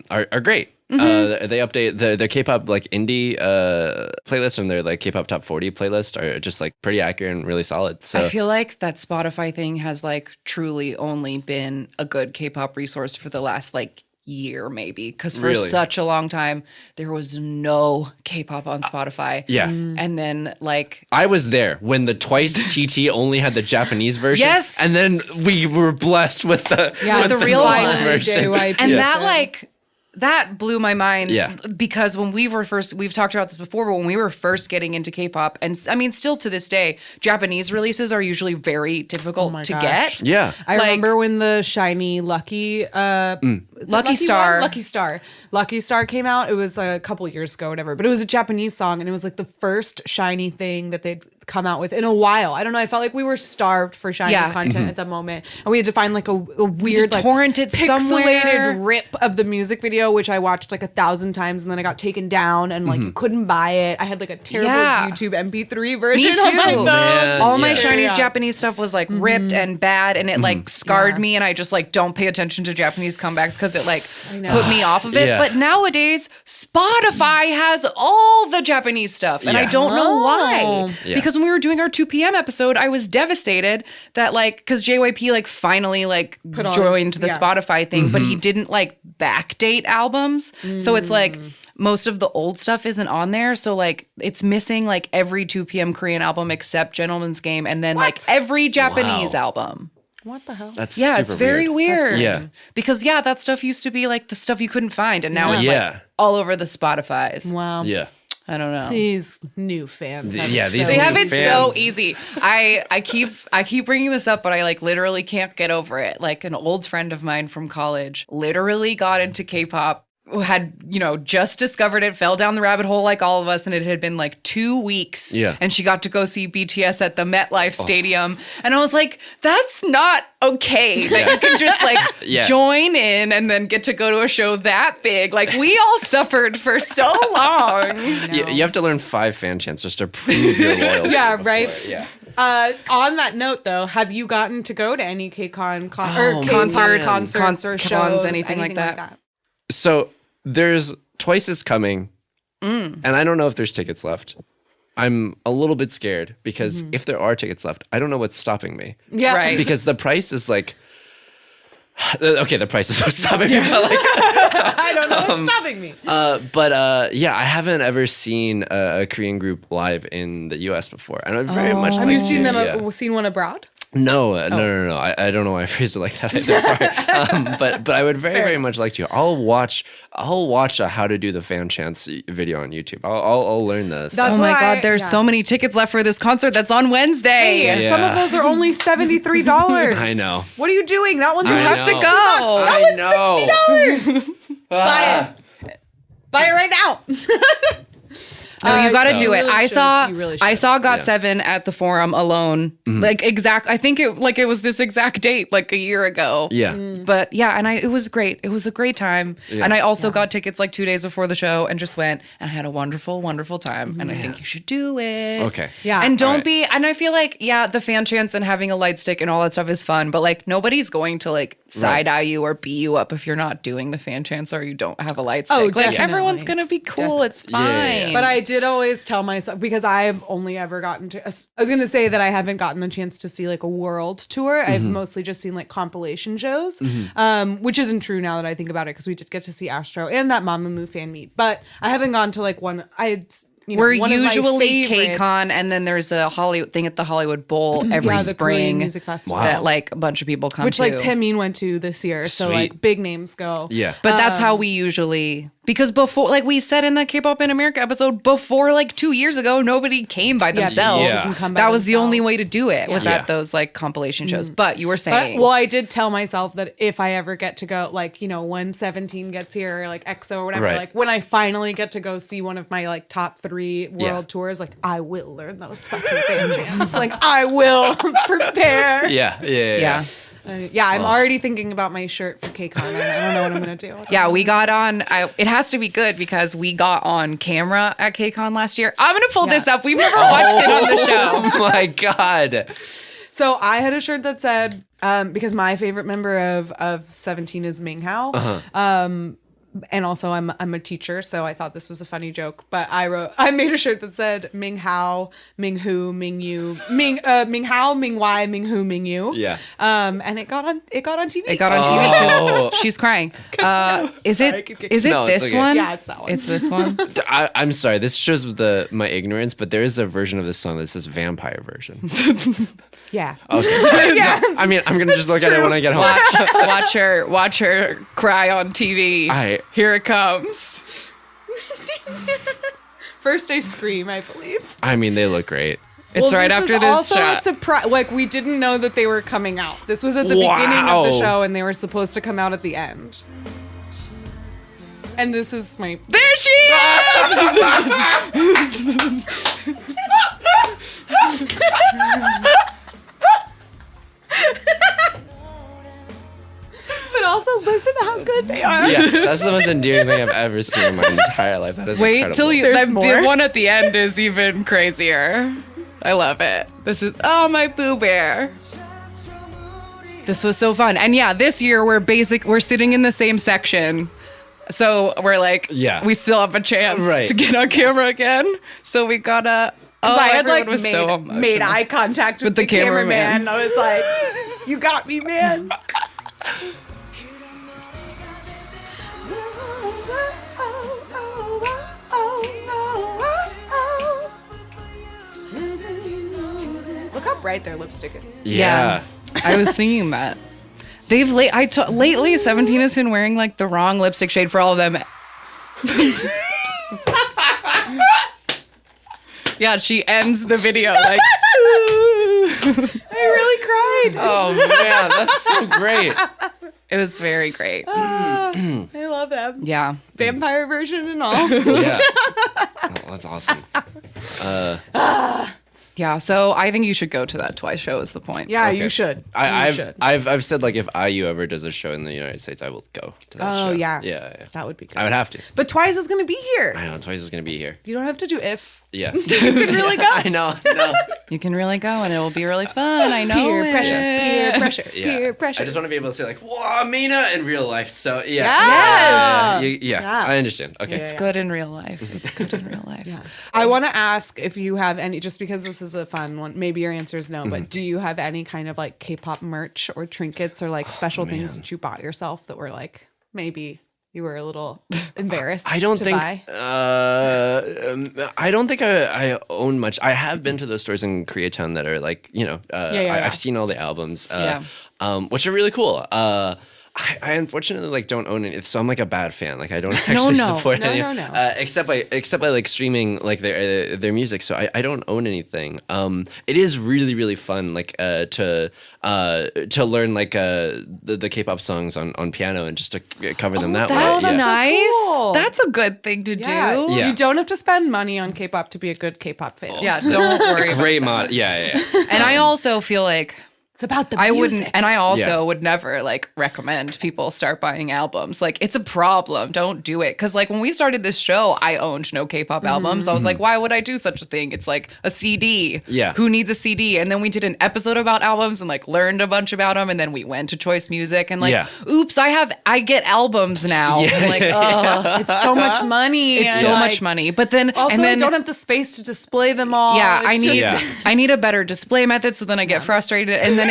Speaker 3: are great. They update the K-pop like indie playlists and their like K-pop top 40 playlist are just like pretty accurate and really solid. So
Speaker 1: I feel like that Spotify thing has like truly only been a good K-pop resource for the last like year maybe because for
Speaker 3: Really?
Speaker 1: such a long time there was no K-pop on Spotify.
Speaker 3: yeah.
Speaker 1: And then like
Speaker 3: I was there when the Twice TT only had the Japanese version.
Speaker 1: Yes.
Speaker 3: And then we were blessed with the with
Speaker 1: the real
Speaker 3: full
Speaker 1: one.
Speaker 3: version.
Speaker 1: and
Speaker 3: Yeah.
Speaker 1: that like that blew my mind
Speaker 3: Yeah.
Speaker 1: because when we were first, we've talked about this before, but when we were first getting into K-pop, and I mean, still to this day, Japanese releases are usually very difficult
Speaker 2: my
Speaker 1: to
Speaker 2: gosh.
Speaker 1: get.
Speaker 3: Yeah.
Speaker 2: I
Speaker 1: Like-
Speaker 2: remember when the shiny Lucky is it
Speaker 1: Lucky Star.
Speaker 2: Lucky Star came out. It was a couple years ago, whatever. But it was a Japanese song, and it was like the first shiny thing that they'd come out with in a while. I don't know. I felt like we were starved for shiny
Speaker 1: Yeah.
Speaker 2: content at the moment, and we had to find like a weird like
Speaker 1: torrent it somewhere.
Speaker 2: pixelated rip of the music video, which I watched like 1,000 times, and then I got taken down, and like you couldn't buy it. I had like a terrible
Speaker 1: Yeah.
Speaker 2: YouTube MP3 version
Speaker 1: Me
Speaker 2: on my
Speaker 1: too.
Speaker 2: phone.
Speaker 3: Man.
Speaker 1: All my
Speaker 3: Yeah.
Speaker 1: Chinese
Speaker 2: Yeah.
Speaker 1: Japanese stuff was like ripped and bad, and it like scarred me, and I just like don't pay attention to Japanese comebacks because it like put me off of it.
Speaker 3: Yeah.
Speaker 1: But nowadays, Spotify has all the Japanese stuff, and I
Speaker 3: Yeah.
Speaker 1: don't know why.
Speaker 2: Oh.
Speaker 3: Yeah.
Speaker 1: Because when we were doing our 2 p.m. episode, I was devastated that like because JYP like finally like
Speaker 2: Put all
Speaker 1: joined
Speaker 2: his-
Speaker 1: the
Speaker 2: yeah.
Speaker 1: Spotify thing, but he didn't like backdate albums, so it's like. Most of the old stuff isn't on there, so like it's missing like every 2 p.m. Korean album except Gentleman's Game, and then like every Japanese
Speaker 3: Wow.
Speaker 1: album.
Speaker 2: What the hell?
Speaker 3: That's
Speaker 1: Yeah,
Speaker 3: super
Speaker 1: it's very weird.
Speaker 3: Yeah.
Speaker 1: because that stuff used to be like the stuff you couldn't find, and now it's
Speaker 3: Yeah.
Speaker 1: like all over the Spotifys.
Speaker 2: Wow.
Speaker 3: Yeah.
Speaker 1: I don't know.
Speaker 2: These new fans. have
Speaker 3: Yeah,
Speaker 2: it
Speaker 3: these
Speaker 2: so
Speaker 1: They have
Speaker 3: new
Speaker 1: it
Speaker 2: easy.
Speaker 1: so
Speaker 3: fans.
Speaker 1: easy. I keep bringing this up, but I like literally can't get over it. Like an old friend of mine from college literally got into K-pop, had just discovered it, fell down the rabbit hole like all of us, and it had been like 2 weeks.
Speaker 3: Yeah.
Speaker 1: And she got to go see BTS at the MetLife Stadium, and I was like, that's not okay that you can just like
Speaker 3: Yeah.
Speaker 1: join in and then get to go to a show that big. Like we all suffered for so long.
Speaker 3: You have to learn 5 fan chants just to prove your loyalty.
Speaker 2: Yeah,
Speaker 3: before-
Speaker 2: right.
Speaker 3: Yeah.
Speaker 2: On that note, though, have you gotten to go to any KCON or K-pop
Speaker 1: Concerts,
Speaker 2: concerts or
Speaker 1: cons,
Speaker 2: shows,
Speaker 1: anything like that?
Speaker 3: So there's Twice is coming, and I don't know if there's tickets left. I'm a little bit scared because if there are tickets left, I don't know what's stopping me.
Speaker 2: Yeah,
Speaker 1: Right.
Speaker 3: Because the price is like, okay, the price is what's stopping me. But like,
Speaker 2: I don't know what's stopping me.
Speaker 3: yeah, I haven't ever seen a Korean group live in the U.S. before, and I very much
Speaker 2: Have
Speaker 3: like
Speaker 2: you seen
Speaker 3: to,
Speaker 2: them?
Speaker 3: yeah.
Speaker 2: Seen one abroad?
Speaker 3: No. I don't know why I phrased it like that either. Sorry. But I would very much like to. I'll watch a how to do the fan chants video on YouTube. I'll learn this.
Speaker 2: That's
Speaker 1: oh my
Speaker 2: why
Speaker 1: God, there's so many tickets left for this concert that's on Wednesday.
Speaker 2: Hey, some of those are only $73.
Speaker 3: I know.
Speaker 2: What are you doing? That one's
Speaker 1: You have to go.
Speaker 3: I know.
Speaker 2: Buy it. Buy it right now.
Speaker 1: No, you got to do it.
Speaker 2: really
Speaker 1: I
Speaker 2: should.
Speaker 1: saw
Speaker 2: You really
Speaker 1: I
Speaker 2: should.
Speaker 1: saw Got7 at the Forum alone. Like I think it was this exact date like a year ago.
Speaker 3: Yeah.
Speaker 1: But yeah, and it was great. It was a great time.
Speaker 3: Yeah.
Speaker 1: And I also got tickets like 2 days before the show and just went and I had a wonderful, wonderful time. And I think you should do it.
Speaker 3: Okay.
Speaker 2: Yeah.
Speaker 1: And don't
Speaker 3: All right.
Speaker 1: be, and I feel like, yeah, the fan chants and having a light stick and all that stuff is fun, but like nobody's going to like side eye you or beat you up if you're not doing the fan chants or you don't have a light stick.
Speaker 2: Oh,
Speaker 1: like
Speaker 2: definitely.
Speaker 1: everyone's going to be cool. It's fine.
Speaker 2: But I did always tell myself, because I've only ever gotten to, I was going to say that I haven't gotten the chance to see like a world tour. I've mostly just seen like compilation shows, which isn't true now that I think about it, because we did get to see Astro and that Mamamoo fan meet. But I haven't gone to like one,
Speaker 1: We're
Speaker 2: one of my
Speaker 1: usually
Speaker 2: favorites.
Speaker 1: KCON, and then there's a Hollywood thing at the Hollywood Bowl every
Speaker 2: Yeah, the Korean
Speaker 1: spring
Speaker 2: music festival.
Speaker 1: that like a bunch of people come
Speaker 2: Which
Speaker 1: to.
Speaker 2: like Taemin went to this year. So
Speaker 3: Sweet.
Speaker 2: like big names go.
Speaker 3: Yeah.
Speaker 1: But that's how we usually, because before, like we said in the K-pop in America episode, before like 2 years ago, nobody came by themselves.
Speaker 3: Yeah.
Speaker 2: doesn't come by
Speaker 1: That was the only
Speaker 2: themselves.
Speaker 1: way to do it, was
Speaker 3: Yeah.
Speaker 1: at those like compilation shows. But you were
Speaker 2: But,
Speaker 1: saying,
Speaker 2: well, I did tell myself that if I ever get to go, like, when 17 gets here, or like EXO or whatever,
Speaker 3: Right.
Speaker 2: like when I finally get to go see one of my like top 3 world
Speaker 3: Yeah.
Speaker 2: tours, like I will learn those fucking fan chants. Like I will prepare.
Speaker 1: yeah.
Speaker 2: I'm already thinking about my shirt for KCON. I don't know what I'm gonna do.
Speaker 1: Yeah, we got on. It has to be good because we got on camera at KCON last year. I'm gonna pull this up. We've never watched it on the show.
Speaker 3: Oh my God.
Speaker 2: So I had a shirt that said, because my favorite member of 17 is Ming Hao. And also I'm a teacher, so I thought this was a funny joke. But I made a shirt that said Ming Hao, Ming Hu, Ming Yu, Ming Hao, Ming Y, Ming Hu, Ming Yu.
Speaker 3: Yeah.
Speaker 2: And it got on TV.
Speaker 1: It got on TV.
Speaker 3: Oh.
Speaker 1: She's crying. Is
Speaker 2: I
Speaker 1: it
Speaker 2: keep kicking-
Speaker 3: No, it's
Speaker 1: this
Speaker 3: okay.
Speaker 1: one?
Speaker 2: Yeah, it's that one.
Speaker 1: It's this one.
Speaker 3: I'm sorry. This shows my ignorance, but there is a version of this song that says vampire version.
Speaker 2: Yeah.
Speaker 3: Okay.
Speaker 2: Yeah.
Speaker 3: I mean, I'm gonna just look at it when I get home.
Speaker 1: Watch her cry on TV. Here it comes.
Speaker 2: First I scream, I believe.
Speaker 3: I mean, they look great.
Speaker 1: It's right after this
Speaker 2: also
Speaker 1: shot.
Speaker 2: a surprise. Like we didn't know that they were coming out. This was at the beginning of the
Speaker 3: Wow.
Speaker 2: show, and they were supposed to come out at the end. And this is my.
Speaker 1: There she is.
Speaker 2: But also listen to how good they are.
Speaker 3: Yeah, that's the most endearing thing I've ever seen in my entire life. That is
Speaker 1: Wait
Speaker 3: incredible.
Speaker 1: till you.
Speaker 2: There's
Speaker 1: The
Speaker 2: more.
Speaker 1: one at the end is even crazier. I love it. This is my Boo Bear. This was so fun, and yeah, this year we're sitting in the same section, so we're like,
Speaker 3: Yeah.
Speaker 1: we still have a chance
Speaker 3: Right.
Speaker 1: to get on camera again. So we gotta.
Speaker 2: I had
Speaker 1: everyone
Speaker 2: like
Speaker 1: was so emotional.
Speaker 2: made eye contact with the cameraman.
Speaker 1: cameraman.
Speaker 2: I was like, "You got me, man." Look how bright their lipstick is.
Speaker 3: Yeah.
Speaker 1: I was thinking that. Lately 17 has been wearing like the wrong lipstick shade for all of them. Yeah, she ends the video like
Speaker 2: I really cried.
Speaker 3: Oh man, that's so great.
Speaker 1: it was very great.
Speaker 2: I love them.
Speaker 1: Yeah.
Speaker 2: Vampire version and all.
Speaker 3: Yeah. Oh, that's awesome.
Speaker 1: Yeah, so I think you should go to that Twice show is the point.
Speaker 2: Yeah,
Speaker 3: Okay.
Speaker 2: you should.
Speaker 3: I've said like if IU ever does a show in the United States, I will go to that show.
Speaker 2: Oh, yeah.
Speaker 3: Yeah.
Speaker 2: That would be good.
Speaker 3: I would have to.
Speaker 2: But Twice is going to be here.
Speaker 3: I know Twice is gonna be here.
Speaker 2: You don't have to do if.
Speaker 3: Yeah.
Speaker 2: You could really go.
Speaker 3: I know.
Speaker 1: You can really go and it will be really fun. I know.
Speaker 2: Peer
Speaker 1: it.
Speaker 2: pressure. Peer pressure.
Speaker 3: Yeah.
Speaker 2: Peer pressure.
Speaker 3: I just want to be able to say like, "Wow, Mina" in real life. So yeah.
Speaker 2: Yes.
Speaker 3: Yeah. I understand. Okay.
Speaker 1: It's good in real life. It's good in real life.
Speaker 2: Yeah. I want to ask if you have any, just because this is a fun one, maybe your answer is no, but do you have any kind of like K-pop merch or trinkets or like special things that you bought yourself that were like maybe you were a little embarrassed
Speaker 3: I don't
Speaker 2: to
Speaker 3: think.
Speaker 2: buy?
Speaker 3: I don't think I own much. I have been to those stores in Koreatown that are like, I've seen all the albums, which are really cool. I unfortunately like don't own it, so I'm like a bad fan. Like I don't actually support any, except by like streaming like their music. So I don't own anything. It is really really fun like to learn like the K-pop songs on piano and just to cover them that way.
Speaker 1: That's
Speaker 3: Yeah.
Speaker 1: nice.
Speaker 2: So cool.
Speaker 1: That's a good thing to do.
Speaker 3: Yeah.
Speaker 2: You don't have to spend money on K-pop to be a good K-pop fan.
Speaker 1: Yeah, don't worry.
Speaker 3: Great
Speaker 1: about
Speaker 3: mod.
Speaker 1: that.
Speaker 3: Yeah.
Speaker 1: And I also feel like
Speaker 2: It's about the
Speaker 1: I
Speaker 2: music.
Speaker 1: wouldn't, and I also
Speaker 3: Yeah.
Speaker 1: would never like recommend people start buying albums. Like it's a problem. Don't do it. Cause like when we started this show, I owned no K-pop albums. I was like, why would I do such a thing? It's like a CD.
Speaker 3: Yeah.
Speaker 1: Who needs a CD? And then we did an episode about albums and like learned a bunch about them. And then we went to Choice Music and like, oops, I get albums now.
Speaker 3: Yeah.
Speaker 1: I'm like, oh,
Speaker 2: It's so much money.
Speaker 1: it's
Speaker 2: and,
Speaker 1: so
Speaker 2: like,
Speaker 1: much money. But then,
Speaker 2: Also,
Speaker 1: and then
Speaker 2: I don't have the space to display them all.
Speaker 1: yeah,
Speaker 2: It's
Speaker 1: I need
Speaker 2: just-
Speaker 1: I need a better display method, so then I get frustrated, and then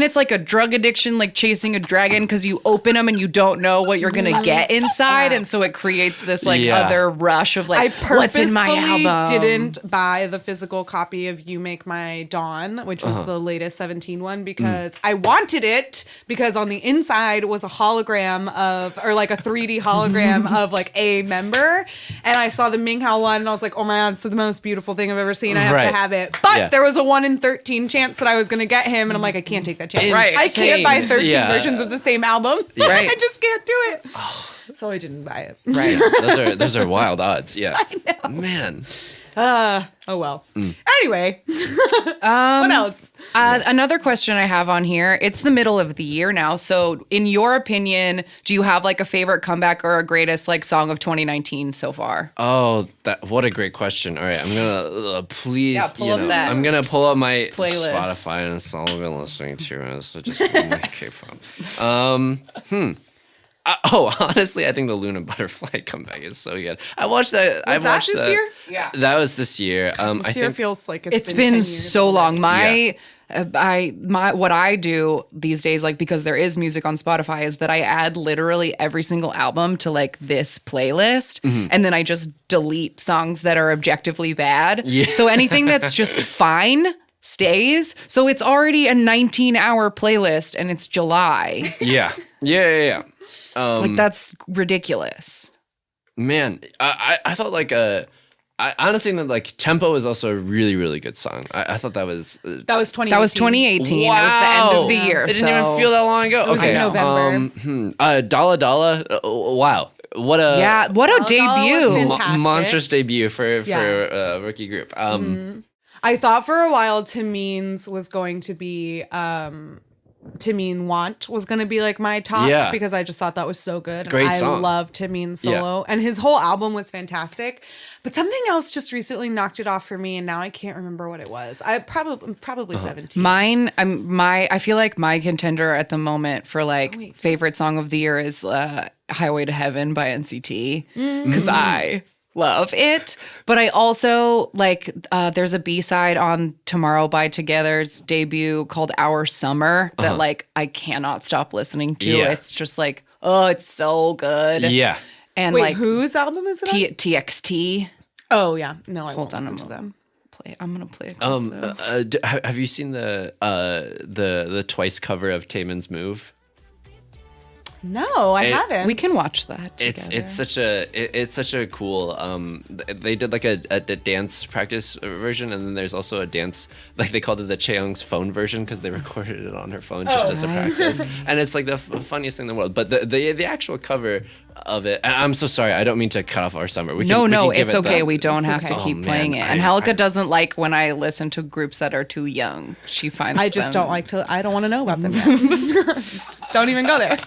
Speaker 1: it's like a drug addiction, like chasing a dragon, because you open them and you don't know what you're gonna get inside, and so it creates this like other rush of
Speaker 2: I
Speaker 1: like what's in my
Speaker 2: purposefully
Speaker 1: album.
Speaker 2: didn't buy the physical copy of You Make My Dawn, which was the latest 17 one, because I wanted it because on the inside was a hologram of, or like a 3D hologram of like a member. And I saw the Minghao one and I was like, oh my God, it's the most beautiful thing I've ever seen. I have to have it. But there was a 1 in 13 chance that I was going to get him. And I'm like, I can't take that chance.
Speaker 1: Right.
Speaker 2: I can't buy 13
Speaker 3: Yeah.
Speaker 2: versions of the same album.
Speaker 1: Right.
Speaker 2: I just can't do it. So I didn't buy it.
Speaker 1: Right.
Speaker 3: those are wild odds. Yeah. I know. Man.
Speaker 2: Oh well. Anyway, what else?
Speaker 1: Another question I have on here. It's the middle of the year now, so in your opinion, do you have like a favorite comeback or a greatest like song of 2019 so far?
Speaker 3: Oh, what a great question. All right, I'm gonna please.
Speaker 1: pull up that
Speaker 3: I'm gonna pull up my
Speaker 1: playlist.
Speaker 3: Spotify and it's all I've been listening to. So just K-pop. Honestly, I think the Luna Butterfly comeback is so good. I watched that. I watched
Speaker 2: this year?
Speaker 1: Yeah.
Speaker 3: That was this year.
Speaker 2: This year feels like
Speaker 1: It's
Speaker 2: been 10
Speaker 1: been
Speaker 2: years
Speaker 1: so
Speaker 2: already.
Speaker 1: long. What I do these days, like because there is music on Spotify, is that I add literally every single album to like this playlist, and then I just delete songs that are objectively bad.
Speaker 3: Yeah.
Speaker 1: So anything that's just fine stays. So it's already a 19-hour playlist, and it's July.
Speaker 3: Yeah.
Speaker 1: Like that's ridiculous.
Speaker 3: Man, I thought like I honestly think that like Tempo is also a really really good song. I thought that was
Speaker 2: That was 2018.
Speaker 1: That was 2018. It was the end of the year.
Speaker 3: It didn't even feel that long ago.
Speaker 2: was in November.
Speaker 3: Dala Dala. Wow. What a
Speaker 1: what a
Speaker 2: Dala Dala was
Speaker 1: debut.
Speaker 2: fantastic.
Speaker 3: monstrous debut for a rookie group.
Speaker 2: I thought for a while Tamin's was going to be Tamin Want was going to be like my top because I just thought that was so good.
Speaker 3: Great
Speaker 2: I
Speaker 3: song.
Speaker 2: love Tamin's solo and his whole album was fantastic. But something else just recently knocked it off for me and now I can't remember what it was. I probably 17.
Speaker 1: Mine, I feel like my contender at the moment for like favorite song of the year is Highway to Heaven by NCT because I love it. But I also like there's a B-side on Tomorrow by Together's debut called Our Summer that like I cannot stop listening to.
Speaker 3: Yeah.
Speaker 1: It's just like, oh, it's so good.
Speaker 3: Yeah.
Speaker 1: And
Speaker 2: Wait,
Speaker 1: like
Speaker 2: whose album is it on?
Speaker 1: TXT.
Speaker 2: Oh yeah. No, I won't
Speaker 1: on,
Speaker 2: listen to them.
Speaker 1: I'm gonna play a clip, though.
Speaker 3: Have you seen the Twice cover of Taemin's Move?
Speaker 2: No, I haven't.
Speaker 1: We can watch that together.
Speaker 3: It's such a cool they did like a dance practice version and then there's also a dance like they called it the Cheong's phone version because they recorded it on her phone just as a practice and it's like the funniest thing in the world but the actual cover of it and I'm so sorry I don't mean to cut off Our Summer. We can give
Speaker 1: it's
Speaker 3: it
Speaker 1: okay.
Speaker 3: the-
Speaker 1: We don't have to
Speaker 3: okay.
Speaker 1: keep
Speaker 3: Oh,
Speaker 1: playing it.
Speaker 3: man,
Speaker 1: And Helga doesn't like when I listen to groups that are too young. She finds
Speaker 2: I just
Speaker 1: them-
Speaker 2: don't like to. I don't want to know about them yet. Just don't even go there.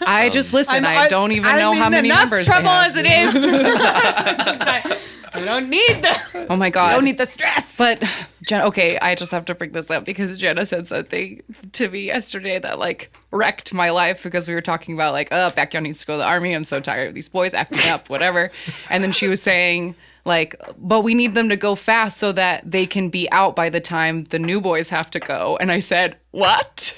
Speaker 1: I just listen. I don't even know
Speaker 2: I'm
Speaker 1: how
Speaker 2: in
Speaker 1: many
Speaker 2: enough
Speaker 1: members
Speaker 2: trouble
Speaker 1: they have.
Speaker 2: as it is. I don't need the.
Speaker 1: Oh my god.
Speaker 2: Don't need the stress.
Speaker 1: But Jenna, okay, I just have to bring this up because Jenna said something to me yesterday that like wrecked my life because we were talking about like, Baekhyun needs to go to the army. I'm so tired of these boys acting up, whatever. And then she was saying like, but we need them to go fast so that they can be out by the time the new boys have to go. And I said, what?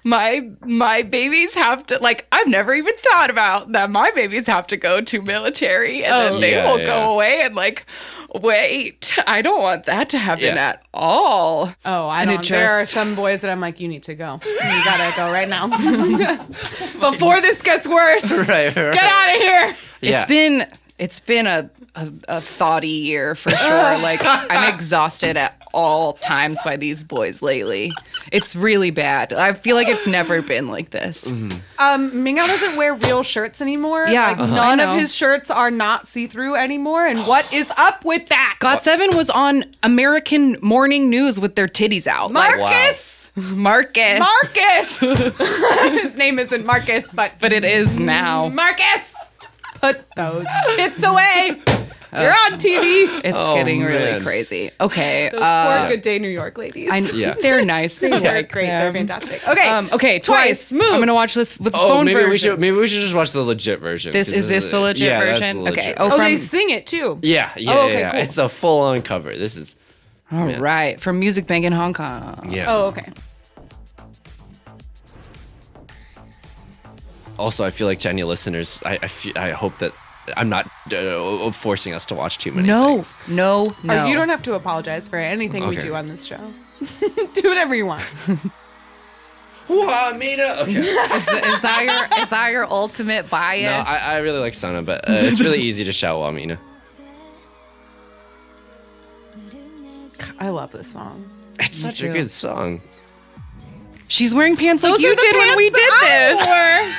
Speaker 1: my babies have to, like, I've never even thought about that my babies have to go to military and then they will go away and like, wait, I don't want that to happen at all.
Speaker 2: Oh, I don't. There are some boys that I'm like, you need to go. You gotta go right now. Before this gets worse.
Speaker 3: Right.
Speaker 2: Get out of here.
Speaker 3: Yeah.
Speaker 1: It's been a thoughty year for sure. Like, I'm exhausted at all times by these boys lately. It's really bad. I feel like it's never been like this.
Speaker 3: Mm-hmm.
Speaker 2: Mingao doesn't wear real shirts anymore.
Speaker 1: Yeah,
Speaker 2: like, none of his shirts are not see-through anymore. And what is up with that?
Speaker 1: GOT7 was on American morning news with their titties out.
Speaker 2: Marcus!
Speaker 1: Marcus!
Speaker 2: His name isn't Marcus, but
Speaker 1: it is now.
Speaker 2: Marcus! Put those tits away. You're on TV.
Speaker 1: It's getting really crazy. Okay.
Speaker 2: Those poor Good Day New York ladies.
Speaker 1: They're nice. They
Speaker 2: They're great. They're fantastic. Okay.
Speaker 1: Okay. Twice. Move. I'm gonna watch this with the phone
Speaker 3: maybe
Speaker 1: version.
Speaker 3: Maybe we should just watch the legit version.
Speaker 1: Is this the legit version?
Speaker 3: That's the legit.
Speaker 1: Okay.
Speaker 2: They sing it too.
Speaker 3: Yeah.
Speaker 2: Okay, cool.
Speaker 3: It's a full-on cover. This is.
Speaker 1: All right. From Music Bank in Hong Kong.
Speaker 3: Yeah.
Speaker 2: Oh, okay.
Speaker 3: Also, I feel like to any listeners, I hope that I'm not forcing us to watch too many things.
Speaker 1: No.
Speaker 2: You don't have to apologize for anything we do on this show. Do whatever you want.
Speaker 3: Wow, Mina. Okay.
Speaker 1: Is that your ultimate bias?
Speaker 3: No, I really like Sana, but it's really easy to shout Wamina.
Speaker 2: I love this song.
Speaker 3: It's such a good song.
Speaker 1: She's wearing pants like you did when we did this.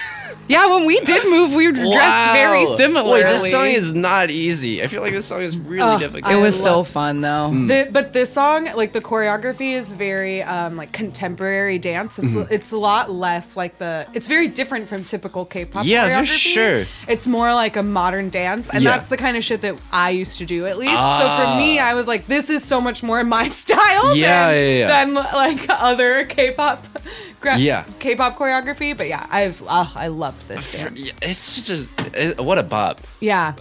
Speaker 1: Yeah, when we did move, we were dressed very similarly.
Speaker 3: Wait, this song is not easy. I feel like this song is really difficult.
Speaker 1: It was so fun, though.
Speaker 2: But this song, like the choreography is very like contemporary dance. It's a lot less like it's very different from typical K-pop choreography.
Speaker 3: For sure.
Speaker 2: It's more like a modern dance. And that's the kind of shit that I used to do, at least. So for me, I was like, this is so much more my style than like other K-pop K-pop choreography. But yeah, I loved this dance.
Speaker 3: It's such what a bop.
Speaker 2: Yeah.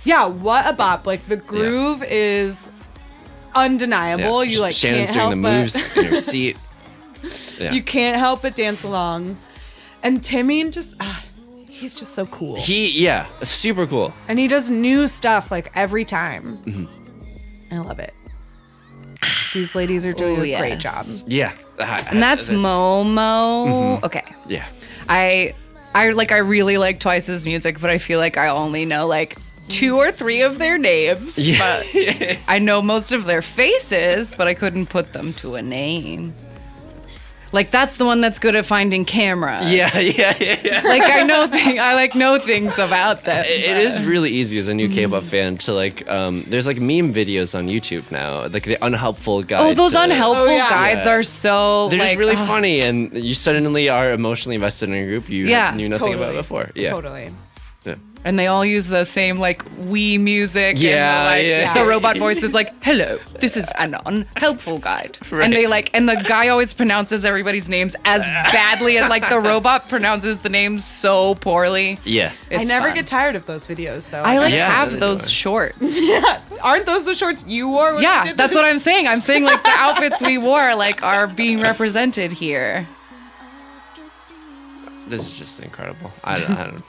Speaker 2: What a bop. Like the groove is undeniable. You like
Speaker 3: Shannon's
Speaker 2: can't
Speaker 3: doing
Speaker 2: help
Speaker 3: the moves in her seat. Yeah.
Speaker 2: You can't help but dance along. And Timmy he's just so cool.
Speaker 3: Super cool.
Speaker 2: And he does new stuff like every time. I love it. These ladies are doing a great job.
Speaker 3: Yeah.
Speaker 1: And that's Momo. Okay.
Speaker 3: Yeah.
Speaker 1: I really like Twice's music, but I feel like I only know like 2 or 3 of their names.
Speaker 3: Yeah.
Speaker 1: But I know most of their faces, but I couldn't put them to a name. Like, that's the one that's good at finding cameras.
Speaker 3: Yeah.
Speaker 1: Like, I know things about them.
Speaker 3: It is really easy as a new K-pop fan to like, there's like meme videos on YouTube now, like the unhelpful guides.
Speaker 1: Oh, those unhelpful guides are so,
Speaker 3: they're just really funny, and you suddenly are emotionally invested in a group you knew nothing about before. Yeah.
Speaker 2: Totally.
Speaker 3: Yeah.
Speaker 1: And they all use the same, like, Wii music. And the robot voice that's like, hello, this is an unhelpful guide.
Speaker 3: Right.
Speaker 1: And the guy always pronounces everybody's names as badly as, like, the robot pronounces the names so poorly.
Speaker 3: Yeah.
Speaker 2: I never get tired of those videos, though.
Speaker 1: I have those shorts.
Speaker 2: Yeah. Aren't those the shorts you wore when you did
Speaker 1: that's
Speaker 2: this?
Speaker 1: what I'm saying. I'm saying, like, the outfits we wore, like, are being represented here.
Speaker 3: This is just incredible. I don't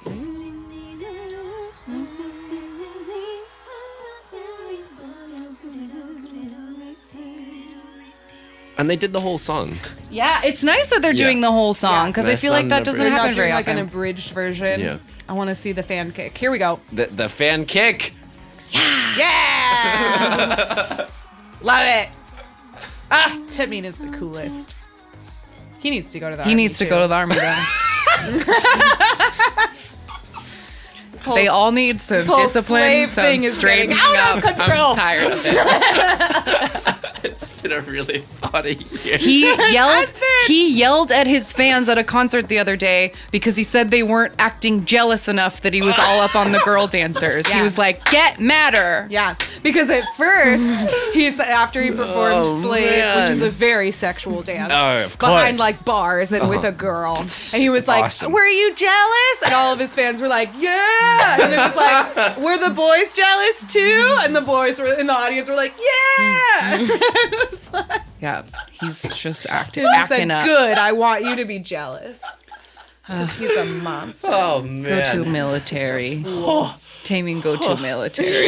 Speaker 3: And they did the whole song.
Speaker 1: Yeah, it's nice that they're doing the whole song, because I feel like that doesn't happen very
Speaker 2: like
Speaker 1: often.
Speaker 2: an abridged version.
Speaker 3: Yeah.
Speaker 2: I want to see the fan kick. Here we go.
Speaker 3: The fan kick.
Speaker 2: Yeah! Love it. Timmy is the coolest. He needs to go to the army.
Speaker 1: He needs to go to the army, though. They all need some discipline, some straightening
Speaker 2: out of control.
Speaker 1: I'm tired of it.
Speaker 3: It's been a really funny year.
Speaker 1: He yelled at his fans at a concert the other day because he said they weren't acting jealous enough that he was all up on the girl dancers. He was like, get madder.
Speaker 2: Yeah, because at first, after he performed Slave, which is a very sexual dance, behind like bars and with a girl, and he was like, were you jealous? And all of his fans were like, yeah. And it was like, were the boys jealous too? And the boys were in the audience were like, yeah.
Speaker 1: Yeah, he's just
Speaker 2: He
Speaker 1: acting
Speaker 2: said,
Speaker 1: up.
Speaker 2: good, I want you to be jealous. Because he's a monster.
Speaker 3: Oh
Speaker 1: Go
Speaker 3: man.
Speaker 1: to military. Taming go to military.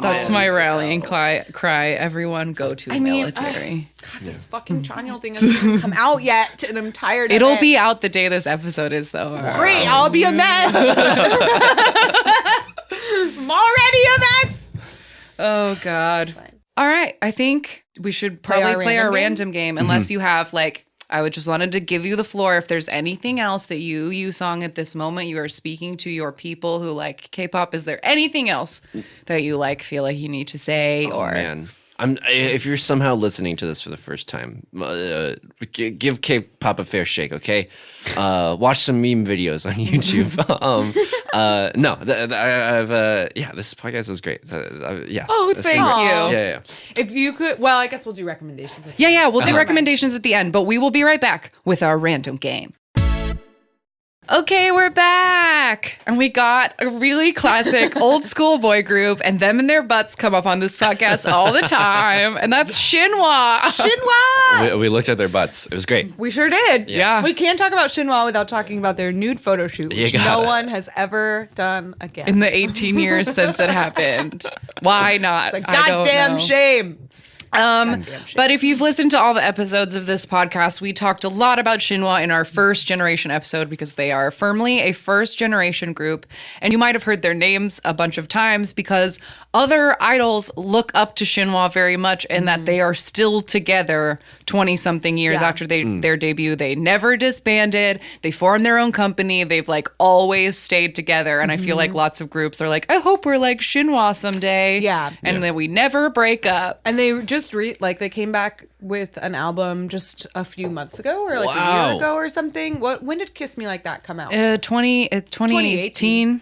Speaker 1: That's my rallying cry. Everyone go to military.
Speaker 2: God, this fucking Chanyeol thing hasn't even come out yet, and I'm tired of it.
Speaker 1: It'll be out the day this episode is, though.
Speaker 2: Great, I'll be a mess. I'm already a mess.
Speaker 1: Oh, God. All right. I think we should probably play our random game, unless you have, like, I would just wanted to give you the floor. If there's anything else that Yusong, at this moment, you are speaking to your people who like K-pop, is there anything else that you like feel like you need to say?
Speaker 3: Man. If you're somehow listening to this for the first time, give K-pop a fair shake, okay? Watch some meme videos on YouTube. This podcast was great.
Speaker 1: Oh, thank you.
Speaker 3: Yeah.
Speaker 2: If you could, well, I guess we'll do recommendations.
Speaker 1: Yeah, we'll do recommendations at the end, but we will be right back with our random game. Okay, we're back. And we got a really classic old school boy group, and them and their butts come up on this podcast all the time. And that's Shinhwa. Shinhwa!
Speaker 3: We looked at their butts. It was great.
Speaker 2: We sure did.
Speaker 1: Yeah.
Speaker 2: We can't talk about Shinhwa without talking about their nude photo shoot, which no one has ever done again.
Speaker 1: In the 18 years since it happened. Why not?
Speaker 2: It's a goddamn shame.
Speaker 1: But if you've listened to all the episodes of this podcast, we talked a lot about Shinhwa in our first generation episode because they are firmly a first generation group. And you might have heard their names a bunch of times because other idols look up to Shinhwa very much in that they are still together 20 something years after their debut. They never disbanded. They formed their own company. They've like always stayed together. And I feel like lots of groups are like, I hope we're like Shinhwa someday.
Speaker 2: Yeah.
Speaker 1: And then we never break up.
Speaker 2: And they just they came back with an album just a few months ago or like a year ago or something. When did Kiss Me Like That come out?
Speaker 1: 2018.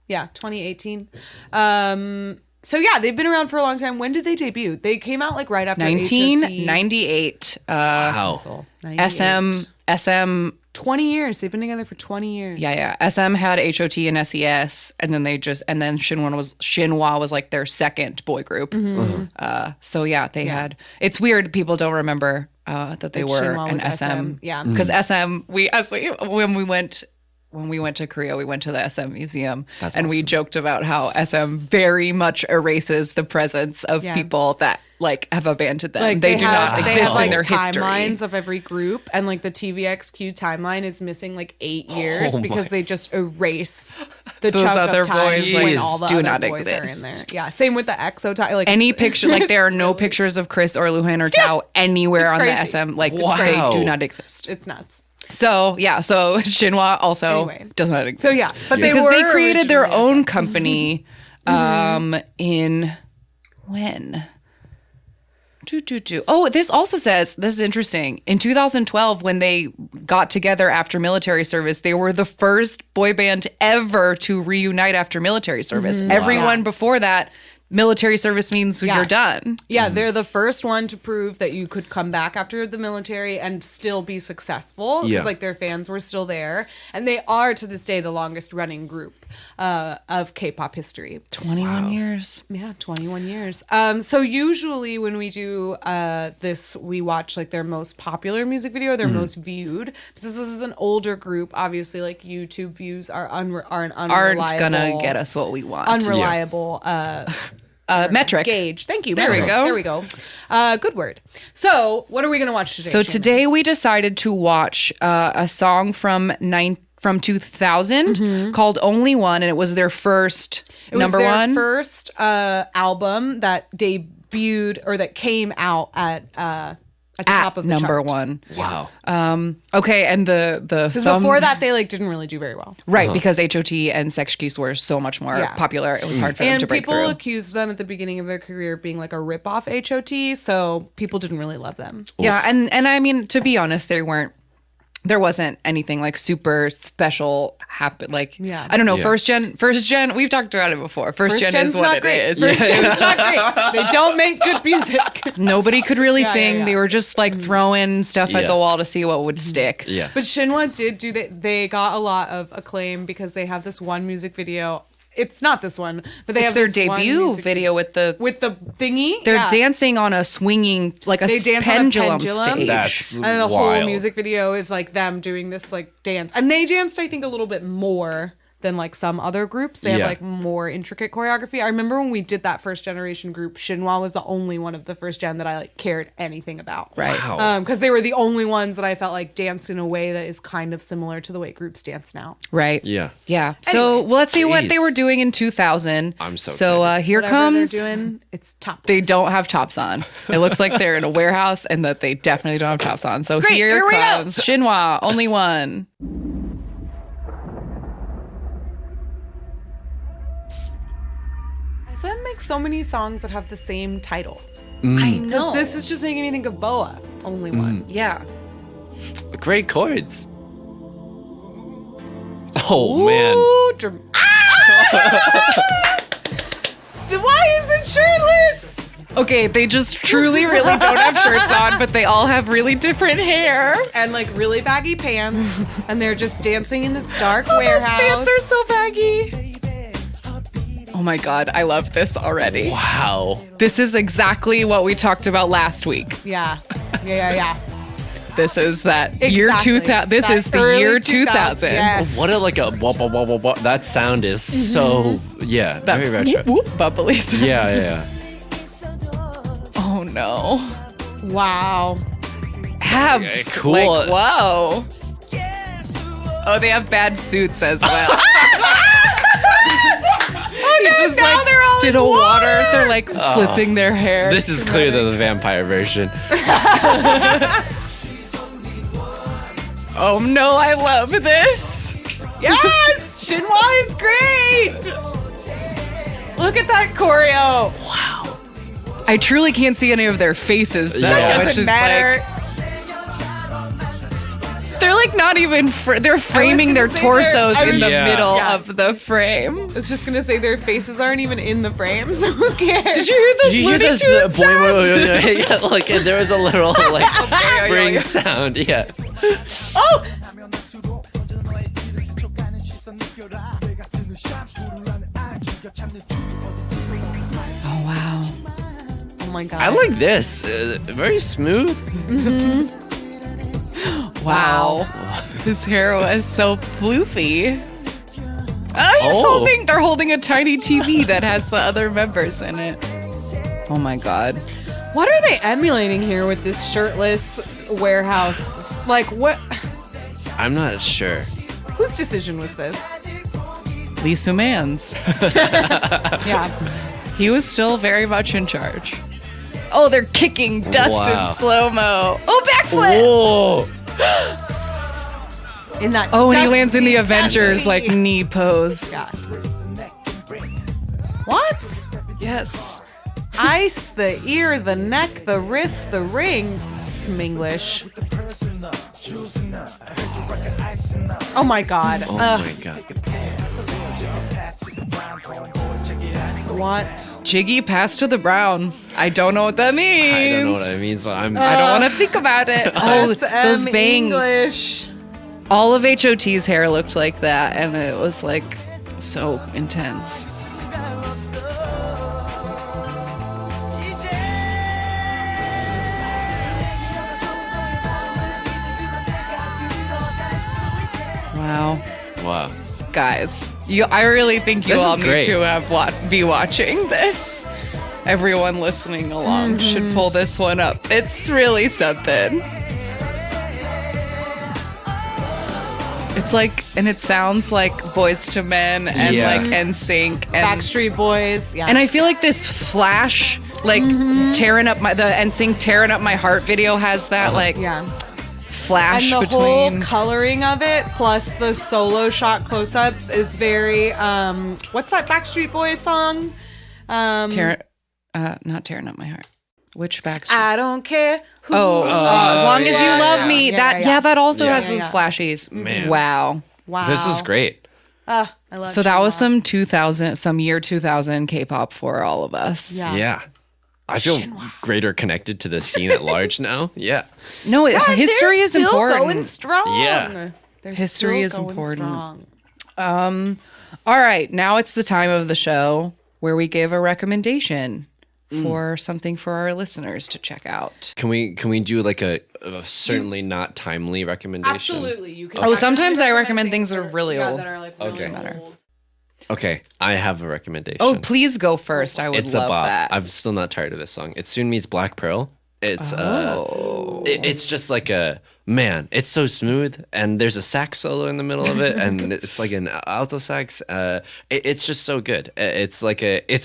Speaker 2: Yeah, 2018. So yeah, they've been around for a long time. When did they debut? They came out like right after
Speaker 1: 1998.
Speaker 3: Wow.
Speaker 1: SM
Speaker 2: 20 years. They've been together for 20 years.
Speaker 1: Yeah. SM had HOT and SES, and then Shinhwa was like their second boy group. So yeah, they had. It's weird people don't remember that they were
Speaker 2: Shinhwa
Speaker 1: an
Speaker 2: was
Speaker 1: SM.
Speaker 2: Yeah,
Speaker 1: because SM when we went to Korea, we went to the SM museum, and we joked about how SM very much erases the presence of people that like have abandoned them.
Speaker 2: Like
Speaker 1: they do not exist in their history.
Speaker 2: Timelines of every group, and like the TVXQ timeline is missing like 8 years because they just erase the
Speaker 1: Those
Speaker 2: chunk
Speaker 1: other
Speaker 2: of time
Speaker 1: boys
Speaker 2: when all the
Speaker 1: do
Speaker 2: other
Speaker 1: not
Speaker 2: boys are
Speaker 1: exist.
Speaker 2: in there. Yeah, same with the EXO time. Like
Speaker 1: Any picture, like there are no pictures of Chris or Luhan or Tao anywhere on
Speaker 2: crazy.
Speaker 1: the SM. Like
Speaker 3: Wow.
Speaker 1: they do not exist.
Speaker 2: it's nuts.
Speaker 1: So yeah, so Shinhwa also does not exist.
Speaker 2: So yeah, but they
Speaker 1: because
Speaker 2: were
Speaker 1: they created their
Speaker 2: originally
Speaker 1: own company in when? Oh, this also says, this is interesting. In 2012, when they got together after military service, they were the first boy band ever to reunite after military service. Everyone before that, military service means you're done.
Speaker 2: Yeah, they're the first one to prove that you could come back after the military and still be successful because like their fans were still there, and they are to this day the longest running group of K-pop history.
Speaker 1: 21 years.
Speaker 2: Yeah, 21 years. So usually when we do this, we watch like their most popular music video, their most viewed. Because this is an older group, obviously, like YouTube views are an unreliable.
Speaker 1: Aren't gonna get us what we want.
Speaker 2: Unreliable.
Speaker 1: Metric.
Speaker 2: Gauge. Thank you.
Speaker 1: There we go.
Speaker 2: There we go. Good word. So, what are we going to watch today?
Speaker 1: So
Speaker 2: Shannon?
Speaker 1: today we decided to watch a song from 2000 called "Only One," and it was their first number one.
Speaker 2: First album that debuted or that came out at the top of the
Speaker 1: number
Speaker 2: chart.
Speaker 1: one.
Speaker 3: Wow.
Speaker 1: Okay, and the
Speaker 2: Because before that, they like didn't really do very well.
Speaker 1: right, because HOT and Sex Keys were so much more popular. It was hard for them to break
Speaker 2: people
Speaker 1: through.
Speaker 2: accused them at the beginning of their career of being like a rip-off HOT, so people didn't really love them.
Speaker 1: Yeah, and I mean, to be honest, there wasn't anything like super special happen. Like, I don't know. First gen, we've talked about it before. First gen is what it is.
Speaker 2: First gen's not great. They don't make good music.
Speaker 1: Nobody could really sing. They were just like throwing stuff at
Speaker 3: Yeah.
Speaker 1: the wall to see what would stick.
Speaker 3: Yeah.
Speaker 2: But Shinhwa did they got a lot of acclaim because they have this one music video. it's not this one, but they
Speaker 1: It's
Speaker 2: have
Speaker 1: their
Speaker 2: this one
Speaker 1: debut
Speaker 2: music
Speaker 1: video with the
Speaker 2: thingy.
Speaker 1: they're dancing on a swinging like a
Speaker 2: They dance on a
Speaker 1: pendulum
Speaker 2: pendulum.
Speaker 1: stage.
Speaker 3: That's
Speaker 2: And the whole
Speaker 3: wild.
Speaker 2: music video is like them doing this like dance. And they danced, I think, a little bit more than like some other groups. They have
Speaker 3: Yeah.
Speaker 2: like more intricate choreography. I remember when we did that first generation group, Shinhwa was the only one of the first gen that I like cared anything about.
Speaker 1: Right.
Speaker 3: Wow.
Speaker 2: Because they were the only ones that I felt like danced in a way that is kind of similar to the way groups dance now.
Speaker 1: Right.
Speaker 3: Yeah.
Speaker 1: Yeah. So well, let's see what
Speaker 3: Jeez.
Speaker 1: they were doing in 2000.
Speaker 3: I'm so
Speaker 1: So here
Speaker 2: Whatever
Speaker 1: comes.
Speaker 2: they're doing, it's top.
Speaker 1: They don't have tops on. It looks like they're in a warehouse and that they definitely don't have tops on. So
Speaker 2: Great,
Speaker 1: here
Speaker 2: here we go.
Speaker 1: comes Shinhwa, only one.
Speaker 2: SM makes so many songs that have the same titles.
Speaker 1: I know.
Speaker 2: This is just making me think of Boa, only one.
Speaker 1: yeah.
Speaker 3: Great chords. Oh man.
Speaker 2: Ooh, why is it shirtless?
Speaker 1: Okay, they just truly really don't have shirts on, but they all have really different hair.
Speaker 2: And like really baggy pants, and they're just dancing in this dark
Speaker 1: Those
Speaker 2: warehouse.
Speaker 1: pants are so baggy. Oh my god, I love this already.
Speaker 3: Wow.
Speaker 1: This is exactly what we talked about last week.
Speaker 2: Yeah. Yeah.
Speaker 1: This is that year
Speaker 2: Exactly.
Speaker 1: 2000. This
Speaker 2: That
Speaker 1: is the
Speaker 2: early
Speaker 1: year
Speaker 2: 2000.
Speaker 1: 2000.
Speaker 2: Yes.
Speaker 3: What a like a wah, wah, wah, wah, wah. That sound is so yeah,
Speaker 1: That
Speaker 3: very retro.
Speaker 1: whoop, whoop, bubbly sound.
Speaker 3: Yeah.
Speaker 1: Oh no.
Speaker 2: Wow.
Speaker 1: Abs.
Speaker 3: Okay, cool.
Speaker 1: Like, whoa. Oh, they have bad suits as well. He just
Speaker 2: now
Speaker 1: like
Speaker 2: they're all
Speaker 1: did
Speaker 2: in
Speaker 1: a water.
Speaker 2: water.
Speaker 1: They're like flipping their hair.
Speaker 3: This is clearly the vampire version.
Speaker 1: Oh no, I love this.
Speaker 2: Yes, Shinhwa is great. Look at that choreo.
Speaker 1: I truly can't see any of their faces though,
Speaker 3: Yeah.
Speaker 1: which
Speaker 2: Doesn't
Speaker 1: is
Speaker 2: matter.
Speaker 1: like they're like not even they're framing their
Speaker 2: gonna say
Speaker 1: torsos
Speaker 2: they're-
Speaker 1: in the
Speaker 3: Yeah.
Speaker 1: middle
Speaker 2: Yes.
Speaker 1: of the frame.
Speaker 2: I was just gonna say their faces aren't even in the frame, so who cares?
Speaker 1: Did you hear this?
Speaker 3: Did you hear
Speaker 1: Looney
Speaker 3: this
Speaker 1: Tunes
Speaker 3: boing,
Speaker 1: sound?
Speaker 3: boing, boing, yeah, like there was a little like
Speaker 1: yeah,
Speaker 3: spring
Speaker 1: yeah.
Speaker 3: sound, yeah.
Speaker 2: Oh,
Speaker 1: Oh wow.
Speaker 2: oh my god.
Speaker 3: I like this. Very smooth.
Speaker 1: Wow. His hair was so floofy.
Speaker 3: Oh.
Speaker 1: They're holding a tiny TV that has the other members in it. Oh my god.
Speaker 2: What are they emulating here with this shirtless warehouse? Like what?
Speaker 3: I'm not sure.
Speaker 2: Whose decision was this?
Speaker 1: Lee Soo-man's.
Speaker 2: Yeah.
Speaker 1: He was still very much in charge. Oh, they're kicking dust
Speaker 3: Wow.
Speaker 1: in slow-mo. Oh, backflip!
Speaker 3: Whoa.
Speaker 2: In that.
Speaker 1: Oh, and he lands in the
Speaker 2: dusty,
Speaker 1: Avengers
Speaker 2: dusty-
Speaker 1: like knee pose.
Speaker 2: Yeah. What?
Speaker 1: Yes.
Speaker 2: Ice, the ear, the neck, the wrist, the ring. Sminglish. Oh my god.
Speaker 3: Oh my god.
Speaker 2: What?
Speaker 1: Jiggy pass to the brown. I don't know what that means.
Speaker 3: I don't know what I mean, so I'm
Speaker 1: I don't want to think about it. Oh, those
Speaker 2: SM
Speaker 1: bangs.
Speaker 2: English.
Speaker 1: All of HOT's hair looked like that, and it was like so intense. Wow.
Speaker 3: wow.
Speaker 1: Guys, I really think you
Speaker 3: This
Speaker 1: all
Speaker 3: is
Speaker 1: need
Speaker 3: great.
Speaker 1: to have be watching this. Everyone listening along should pull this one up. It's really something. It's like, and it sounds like Boys to Men and
Speaker 3: Yeah.
Speaker 1: like NSYNC and
Speaker 2: Backstreet Boys. Yeah.
Speaker 1: And I feel like this Flash, like tearing up the NSYNC tearing up my heart video has that like
Speaker 2: yeah.
Speaker 1: flash
Speaker 2: And the
Speaker 1: between.
Speaker 2: whole coloring of it, plus the solo shot close-ups, is very. What's that Backstreet Boys song?
Speaker 1: Not tearing up my heart. Which Backstreet?
Speaker 2: I don't care. Who
Speaker 1: as long as you
Speaker 2: yeah,
Speaker 1: love
Speaker 2: yeah.
Speaker 1: me.
Speaker 2: Yeah,
Speaker 1: That also
Speaker 3: Yeah.
Speaker 1: has
Speaker 2: Yeah,
Speaker 1: those
Speaker 2: yeah.
Speaker 1: flashies.
Speaker 3: Man.
Speaker 1: Wow.
Speaker 2: Wow.
Speaker 3: This is great.
Speaker 2: I love
Speaker 1: So that was
Speaker 2: Shinhwa.
Speaker 1: some year 2000 K-pop for all of us.
Speaker 2: Yeah.
Speaker 3: Yeah. I feel greater connected to the scene at large now. Yeah.
Speaker 1: No,
Speaker 2: Yeah,
Speaker 1: history
Speaker 2: they're
Speaker 1: is
Speaker 2: still
Speaker 1: important.
Speaker 2: Going strong.
Speaker 3: Yeah.
Speaker 2: They're
Speaker 1: History
Speaker 2: still
Speaker 1: is
Speaker 2: going
Speaker 1: important.
Speaker 2: strong.
Speaker 1: All right, now it's the time of the show where we give a recommendation for something for our listeners to check out.
Speaker 3: Can we do like a certainly not timely recommendation?
Speaker 2: Absolutely, you can.
Speaker 1: Oh, sometimes I recommend things that are really old.
Speaker 2: That are like really
Speaker 3: Okay.
Speaker 2: old.
Speaker 3: Okay, I have a recommendation.
Speaker 1: Oh, please go first. I would
Speaker 3: It's
Speaker 1: love
Speaker 3: a bop.
Speaker 1: that.
Speaker 3: I'm still not tired of this song. It soon meets Black Pearl. It's it's just like it's so smooth, and there's a sax solo in the middle of it, and it's like an alto sax. It's just so good. It's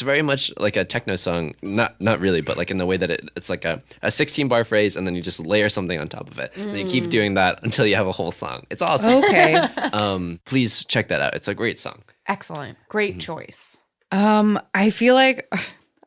Speaker 3: very much like a techno song, not really, but like in the way that it's like a 16 bar phrase, and then you just layer something on top of it, and you keep doing that until you have a whole song. It's awesome.
Speaker 1: Okay.
Speaker 3: Please check that out. It's a great song.
Speaker 4: Excellent. Great choice.
Speaker 1: I feel like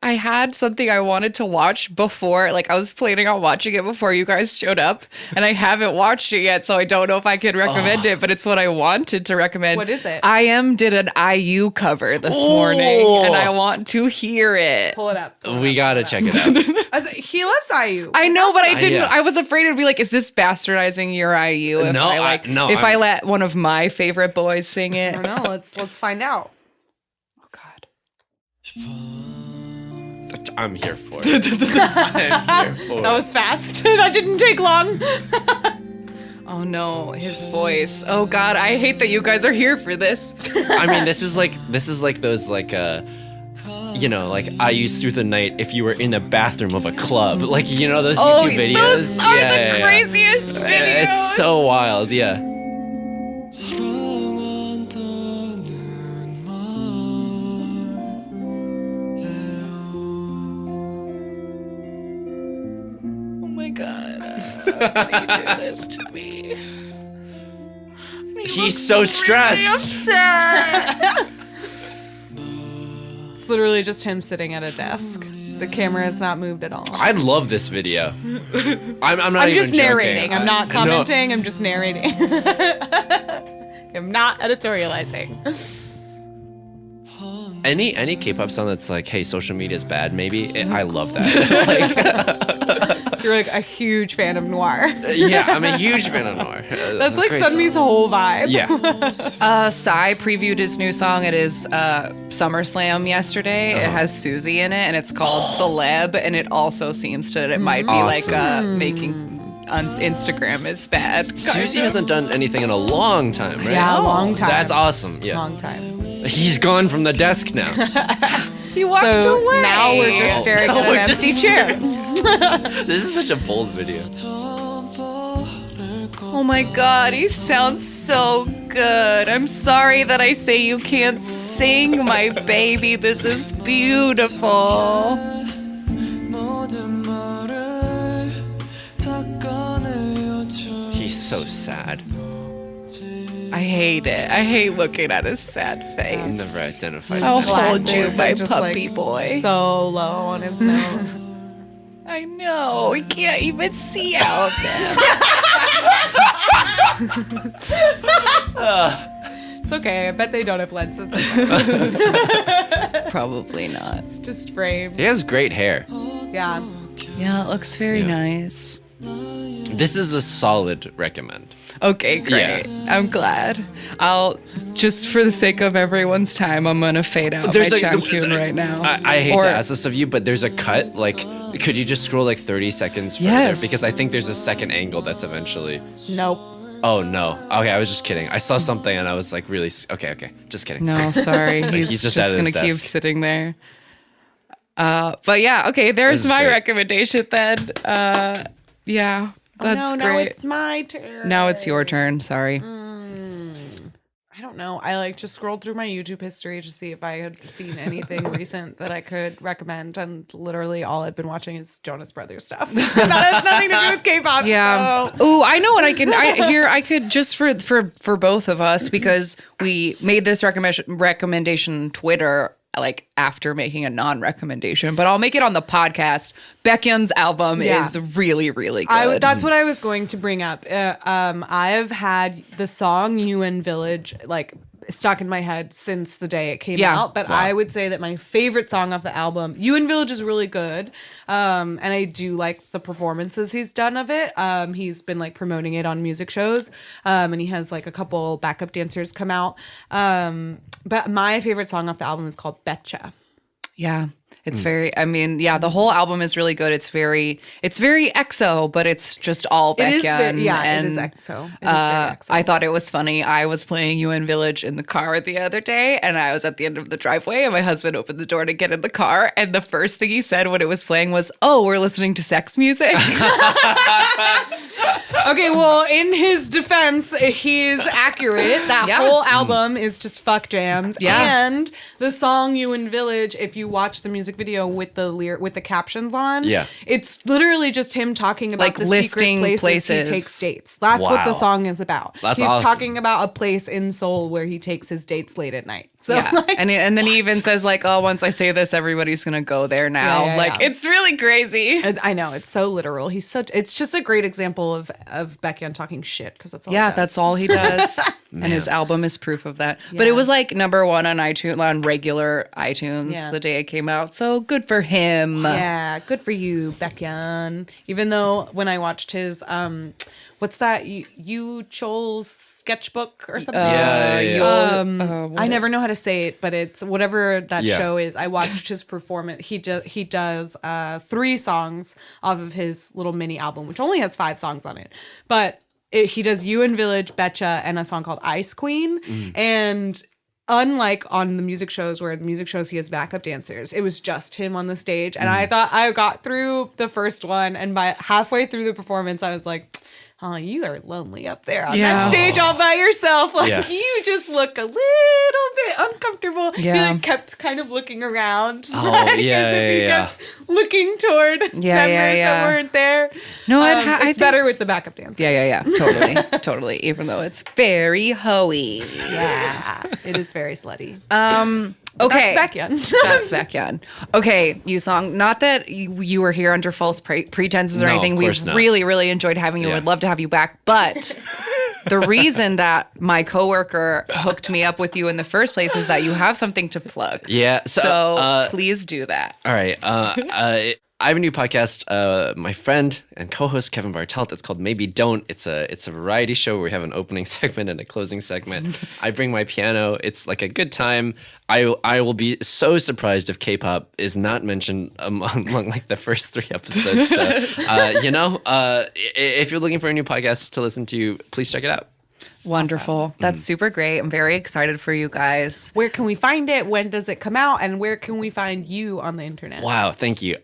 Speaker 1: I had something I wanted to watch before. Like I was planning on watching it before you guys showed up, and I haven't watched it yet, so I don't know if I could recommend it, but it's what I wanted to recommend.
Speaker 2: What is it?
Speaker 1: IM did an IU cover this morning, and I want to hear it.
Speaker 2: Pull it up.
Speaker 3: We gotta check it out.
Speaker 2: He loves IU.
Speaker 1: I know, but I didn't.
Speaker 3: Yeah.
Speaker 1: I was afraid it'd be like, is this bastardizing your IU? If
Speaker 3: No,
Speaker 1: I let one of my favorite boys sing it.
Speaker 2: I don't know. Let's find out.
Speaker 1: Oh God.
Speaker 3: I'm here for it. I'm here for
Speaker 2: That was fast. That didn't take long.
Speaker 1: Oh no, his voice. Oh God, I hate that you guys are here for this.
Speaker 3: I mean, this is like those like like I used through the night if you were in the bathroom of a club, like those YouTube videos.
Speaker 1: Those are the craziest videos.
Speaker 3: It's so wild, yeah.
Speaker 1: Oh my God, how can you do this to me?
Speaker 3: He's so stressed.
Speaker 1: Upset.
Speaker 2: It's literally just him sitting at a desk. The camera has not moved at all.
Speaker 3: I love this video. I'm not
Speaker 2: I'm
Speaker 3: even
Speaker 2: just
Speaker 3: joking.
Speaker 2: narrating. I'm not
Speaker 3: No.
Speaker 2: commenting. I'm just narrating. I'm not editorializing.
Speaker 3: Any K-pop song that's like, hey, social media is bad, maybe. I love that.
Speaker 2: You're like a huge fan of noir.
Speaker 3: Yeah, I'm a huge fan of noir.
Speaker 2: That's like
Speaker 3: Great
Speaker 2: Sunmi's
Speaker 3: song.
Speaker 2: whole vibe.
Speaker 3: Yeah.
Speaker 1: Psy previewed his new song at his SummerSlam yesterday. It has Susie in it, and it's called Celeb, and it also seems that it might be like making on Instagram is bad.
Speaker 3: Susie hasn't done anything in a long time, right?
Speaker 2: Yeah, a long time.
Speaker 3: That's awesome. Yeah.
Speaker 2: Long time.
Speaker 3: He's gone from the desk now.
Speaker 1: He walked
Speaker 2: So
Speaker 1: away.
Speaker 2: now we're just staring
Speaker 3: No,
Speaker 2: at
Speaker 3: we're
Speaker 2: an
Speaker 3: just
Speaker 2: empty chair.
Speaker 3: This is such a bold video.
Speaker 1: Oh my God, he sounds so good. I'm sorry that I say you can't sing, my baby. This is beautiful.
Speaker 3: He's so sad.
Speaker 1: I hate it. I hate looking at his sad
Speaker 3: I've
Speaker 1: face.
Speaker 3: never identified
Speaker 1: I'll
Speaker 3: as that.
Speaker 1: hold you,
Speaker 2: Glasses
Speaker 1: my
Speaker 2: are just,
Speaker 1: puppy boy.
Speaker 2: So low on his nose.
Speaker 1: I know. We can't even see out of them.
Speaker 2: It's okay. I bet they don't have lenses.
Speaker 1: Probably not.
Speaker 2: It's just framed.
Speaker 3: He has great hair.
Speaker 2: Yeah.
Speaker 1: Yeah, it looks very
Speaker 3: Yeah.
Speaker 1: nice.
Speaker 3: This is a solid recommend.
Speaker 1: Okay, great. I'm glad. I'll just for the sake of everyone's time, I'm gonna fade out
Speaker 3: There's
Speaker 1: my
Speaker 3: a-
Speaker 1: Chankun right now.
Speaker 3: I hate
Speaker 1: Or-
Speaker 3: to ask this of you, but there's a cut. Like, could you just scroll like 30 seconds further?
Speaker 1: Yes.
Speaker 3: Because I think there's a second angle that's eventually.
Speaker 2: Nope.
Speaker 3: Oh no. Okay, I was just kidding. I saw something and I was like, really. Okay. Just kidding.
Speaker 1: No, sorry. He's,
Speaker 3: He's
Speaker 1: just,
Speaker 3: just at his
Speaker 1: gonna keep
Speaker 3: desk.
Speaker 1: sitting there. But yeah, okay, there's
Speaker 3: This is
Speaker 1: my
Speaker 3: great.
Speaker 1: recommendation then. Yeah, that's
Speaker 2: no,
Speaker 1: great.
Speaker 2: Now it's my turn.
Speaker 1: Now it's your turn. Sorry.
Speaker 2: I don't know. I just scrolled through my YouTube history to see if I had seen anything recent that I could recommend, and literally all I've been watching is Jonas Brothers stuff. That has nothing to do with K-pop.
Speaker 1: Yeah.
Speaker 2: So.
Speaker 1: Oh, I know what I can. I could just for both of us, because we made this recommendation on Twitter like after making a non-recommendation, but I'll make it on the podcast. Baekhyun's album is really, really good.
Speaker 2: That's what I was going to bring up. I have had the song UN Village like stuck in my head since the day it came
Speaker 1: Yeah.
Speaker 2: out. But I would say that my favorite song off the album, You and Village, is really good. And I do like the performances he's done of it. He's been like promoting it on music shows. And he has like a couple backup dancers come out. But my favorite song off the album is called Betcha.
Speaker 1: Yeah. It's very, I mean, yeah, the whole album is really good. It's very EXO, but it's just all Baekhyun.
Speaker 2: It is EXO. It is
Speaker 1: and,
Speaker 2: very EXO.
Speaker 1: I thought it was funny. I was playing UN Village in the car the other day, and I was at the end of the driveway, and my husband opened the door to get in the car, and the first thing he said when it was playing was, "Oh, we're listening to sex music."
Speaker 2: Okay, well, in his defense, he's accurate. That whole album is just fuck jams.
Speaker 1: Yeah.
Speaker 2: And the song "You in Village," if you watch the music video with the captions on, it's literally just him talking about
Speaker 1: like
Speaker 2: the
Speaker 1: listing
Speaker 2: secret places he takes dates. That's what the song is about. He's
Speaker 3: awesome.
Speaker 2: talking about a place in Seoul where he takes his dates late at night. So
Speaker 1: yeah.
Speaker 2: like,
Speaker 1: and then he even says like, "Oh, once I say this, everybody's gonna go there now." It's really crazy.
Speaker 2: I know, it's so literal. It's just a great example of Baekhyun talking shit, because that's all.
Speaker 1: Yeah,
Speaker 2: he does.
Speaker 1: that's all he does. And his album is proof of that. But it was like number 1 on iTunes, on regular iTunes the day it came out. So good for him.
Speaker 2: Yeah, good for you, Baekhyun. Even though when I watched his what's that? You Chol's sketchbook or something. I never know how to say it, but it's whatever that show is. I watched his performance. He does 3 songs off of his little mini album, which only has 5 songs on it. But he does You in Village, Betcha, and a song called Ice Queen. And unlike on the music shows, where the music shows he has backup dancers, it was just him on the stage. And I thought I got through the first one, and by halfway through the performance, I was like, "Oh, you are lonely up there on that stage all by yourself. Like you just look a little bit uncomfortable." He like kept kind of looking around, as if he kept looking toward members that weren't there.
Speaker 1: No,
Speaker 2: it's better with the backup dancers.
Speaker 1: Yeah. Totally. Even though it's very hoey.
Speaker 2: Yeah, it is very slutty.
Speaker 1: Okay.
Speaker 2: That's Baekhyun.
Speaker 1: That's Baekhyun. Okay, Yusong, not that you were here under false pretenses or anything. We've really, really enjoyed having you. Would love to have you back. But the reason that my coworker hooked me up with you in the first place is that you have something to plug.
Speaker 3: Yeah.
Speaker 1: So please do that.
Speaker 3: All right. I have a new podcast. My friend and co-host Kevin Bartelt. It's called Maybe Don't. It's a variety show where we have an opening segment and a closing segment. I bring my piano. It's like a good time. I will be so surprised if K-pop is not mentioned among like the first 3 episodes. So, if you're looking for a new podcast to listen to, please check it out.
Speaker 1: Wonderful. Awesome. That's super great. I'm very excited for you guys.
Speaker 2: Where can we find it? When does it come out? And where can we find you on the internet?
Speaker 3: Wow, thank you.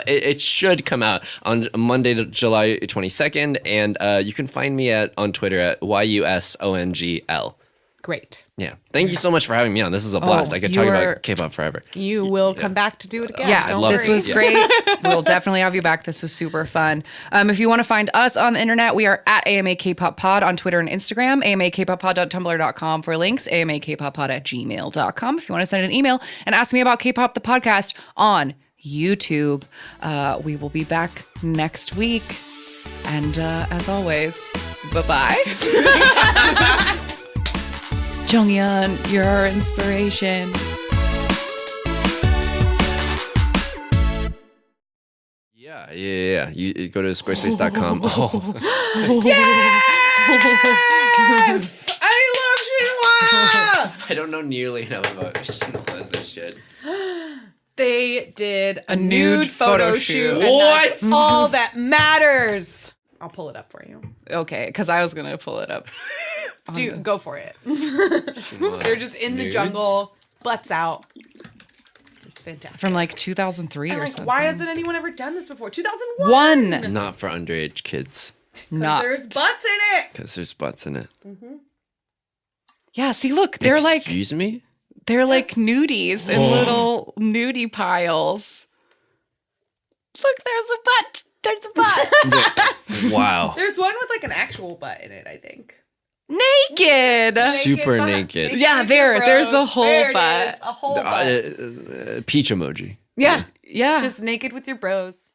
Speaker 3: It should come out on Monday, July 22nd. And you can find me on Twitter at YUSONGL.
Speaker 2: Great.
Speaker 3: Yeah. Thank you so much for having me on. This is a blast. I could talk about K-pop forever.
Speaker 2: You will come back to do it again.
Speaker 1: Yeah, this was great. We'll definitely have you back. This was super fun. If you want to find us on the internet, we are at AMA K-pop Pod on Twitter and Instagram, amakpoppod.tumblr.com for links, amakpoppod@gmail.com if you want to send an email and ask me about K-pop the podcast on YouTube. We will be back next week. And as always, bye-bye. Jonghyun, you're our inspiration.
Speaker 3: Yeah. You go to squarespace.com. Oh.
Speaker 2: Yes! I love Shinhwa!
Speaker 3: I don't know nearly enough about Shinhwa as I should.
Speaker 2: They did a nude photo shoot.
Speaker 3: What?
Speaker 2: That's all that matters. I'll pull it up for you.
Speaker 1: Okay, because I was going to pull it up.
Speaker 2: Dude, go for it. They're just in the jungle, butts out. It's fantastic.
Speaker 1: From like 2003 or something.
Speaker 2: Why hasn't anyone ever done this before? 2001.
Speaker 3: Not for underage kids.
Speaker 1: Not.
Speaker 2: There's butts in it.
Speaker 3: Because there's butts in it.
Speaker 2: Mm-hmm.
Speaker 1: Yeah, see, look, they're like...
Speaker 3: Excuse me?
Speaker 1: They're like nudies in little nudie piles. Look, there's a butt. There's a butt.
Speaker 3: Wow.
Speaker 2: There's one with like an actual butt in it, I think.
Speaker 1: Naked.
Speaker 3: Super naked.
Speaker 1: Yeah, there's a whole butt.
Speaker 2: A whole butt.
Speaker 3: Peach emoji.
Speaker 2: Yeah.
Speaker 1: Yeah.
Speaker 2: Just naked with your bros.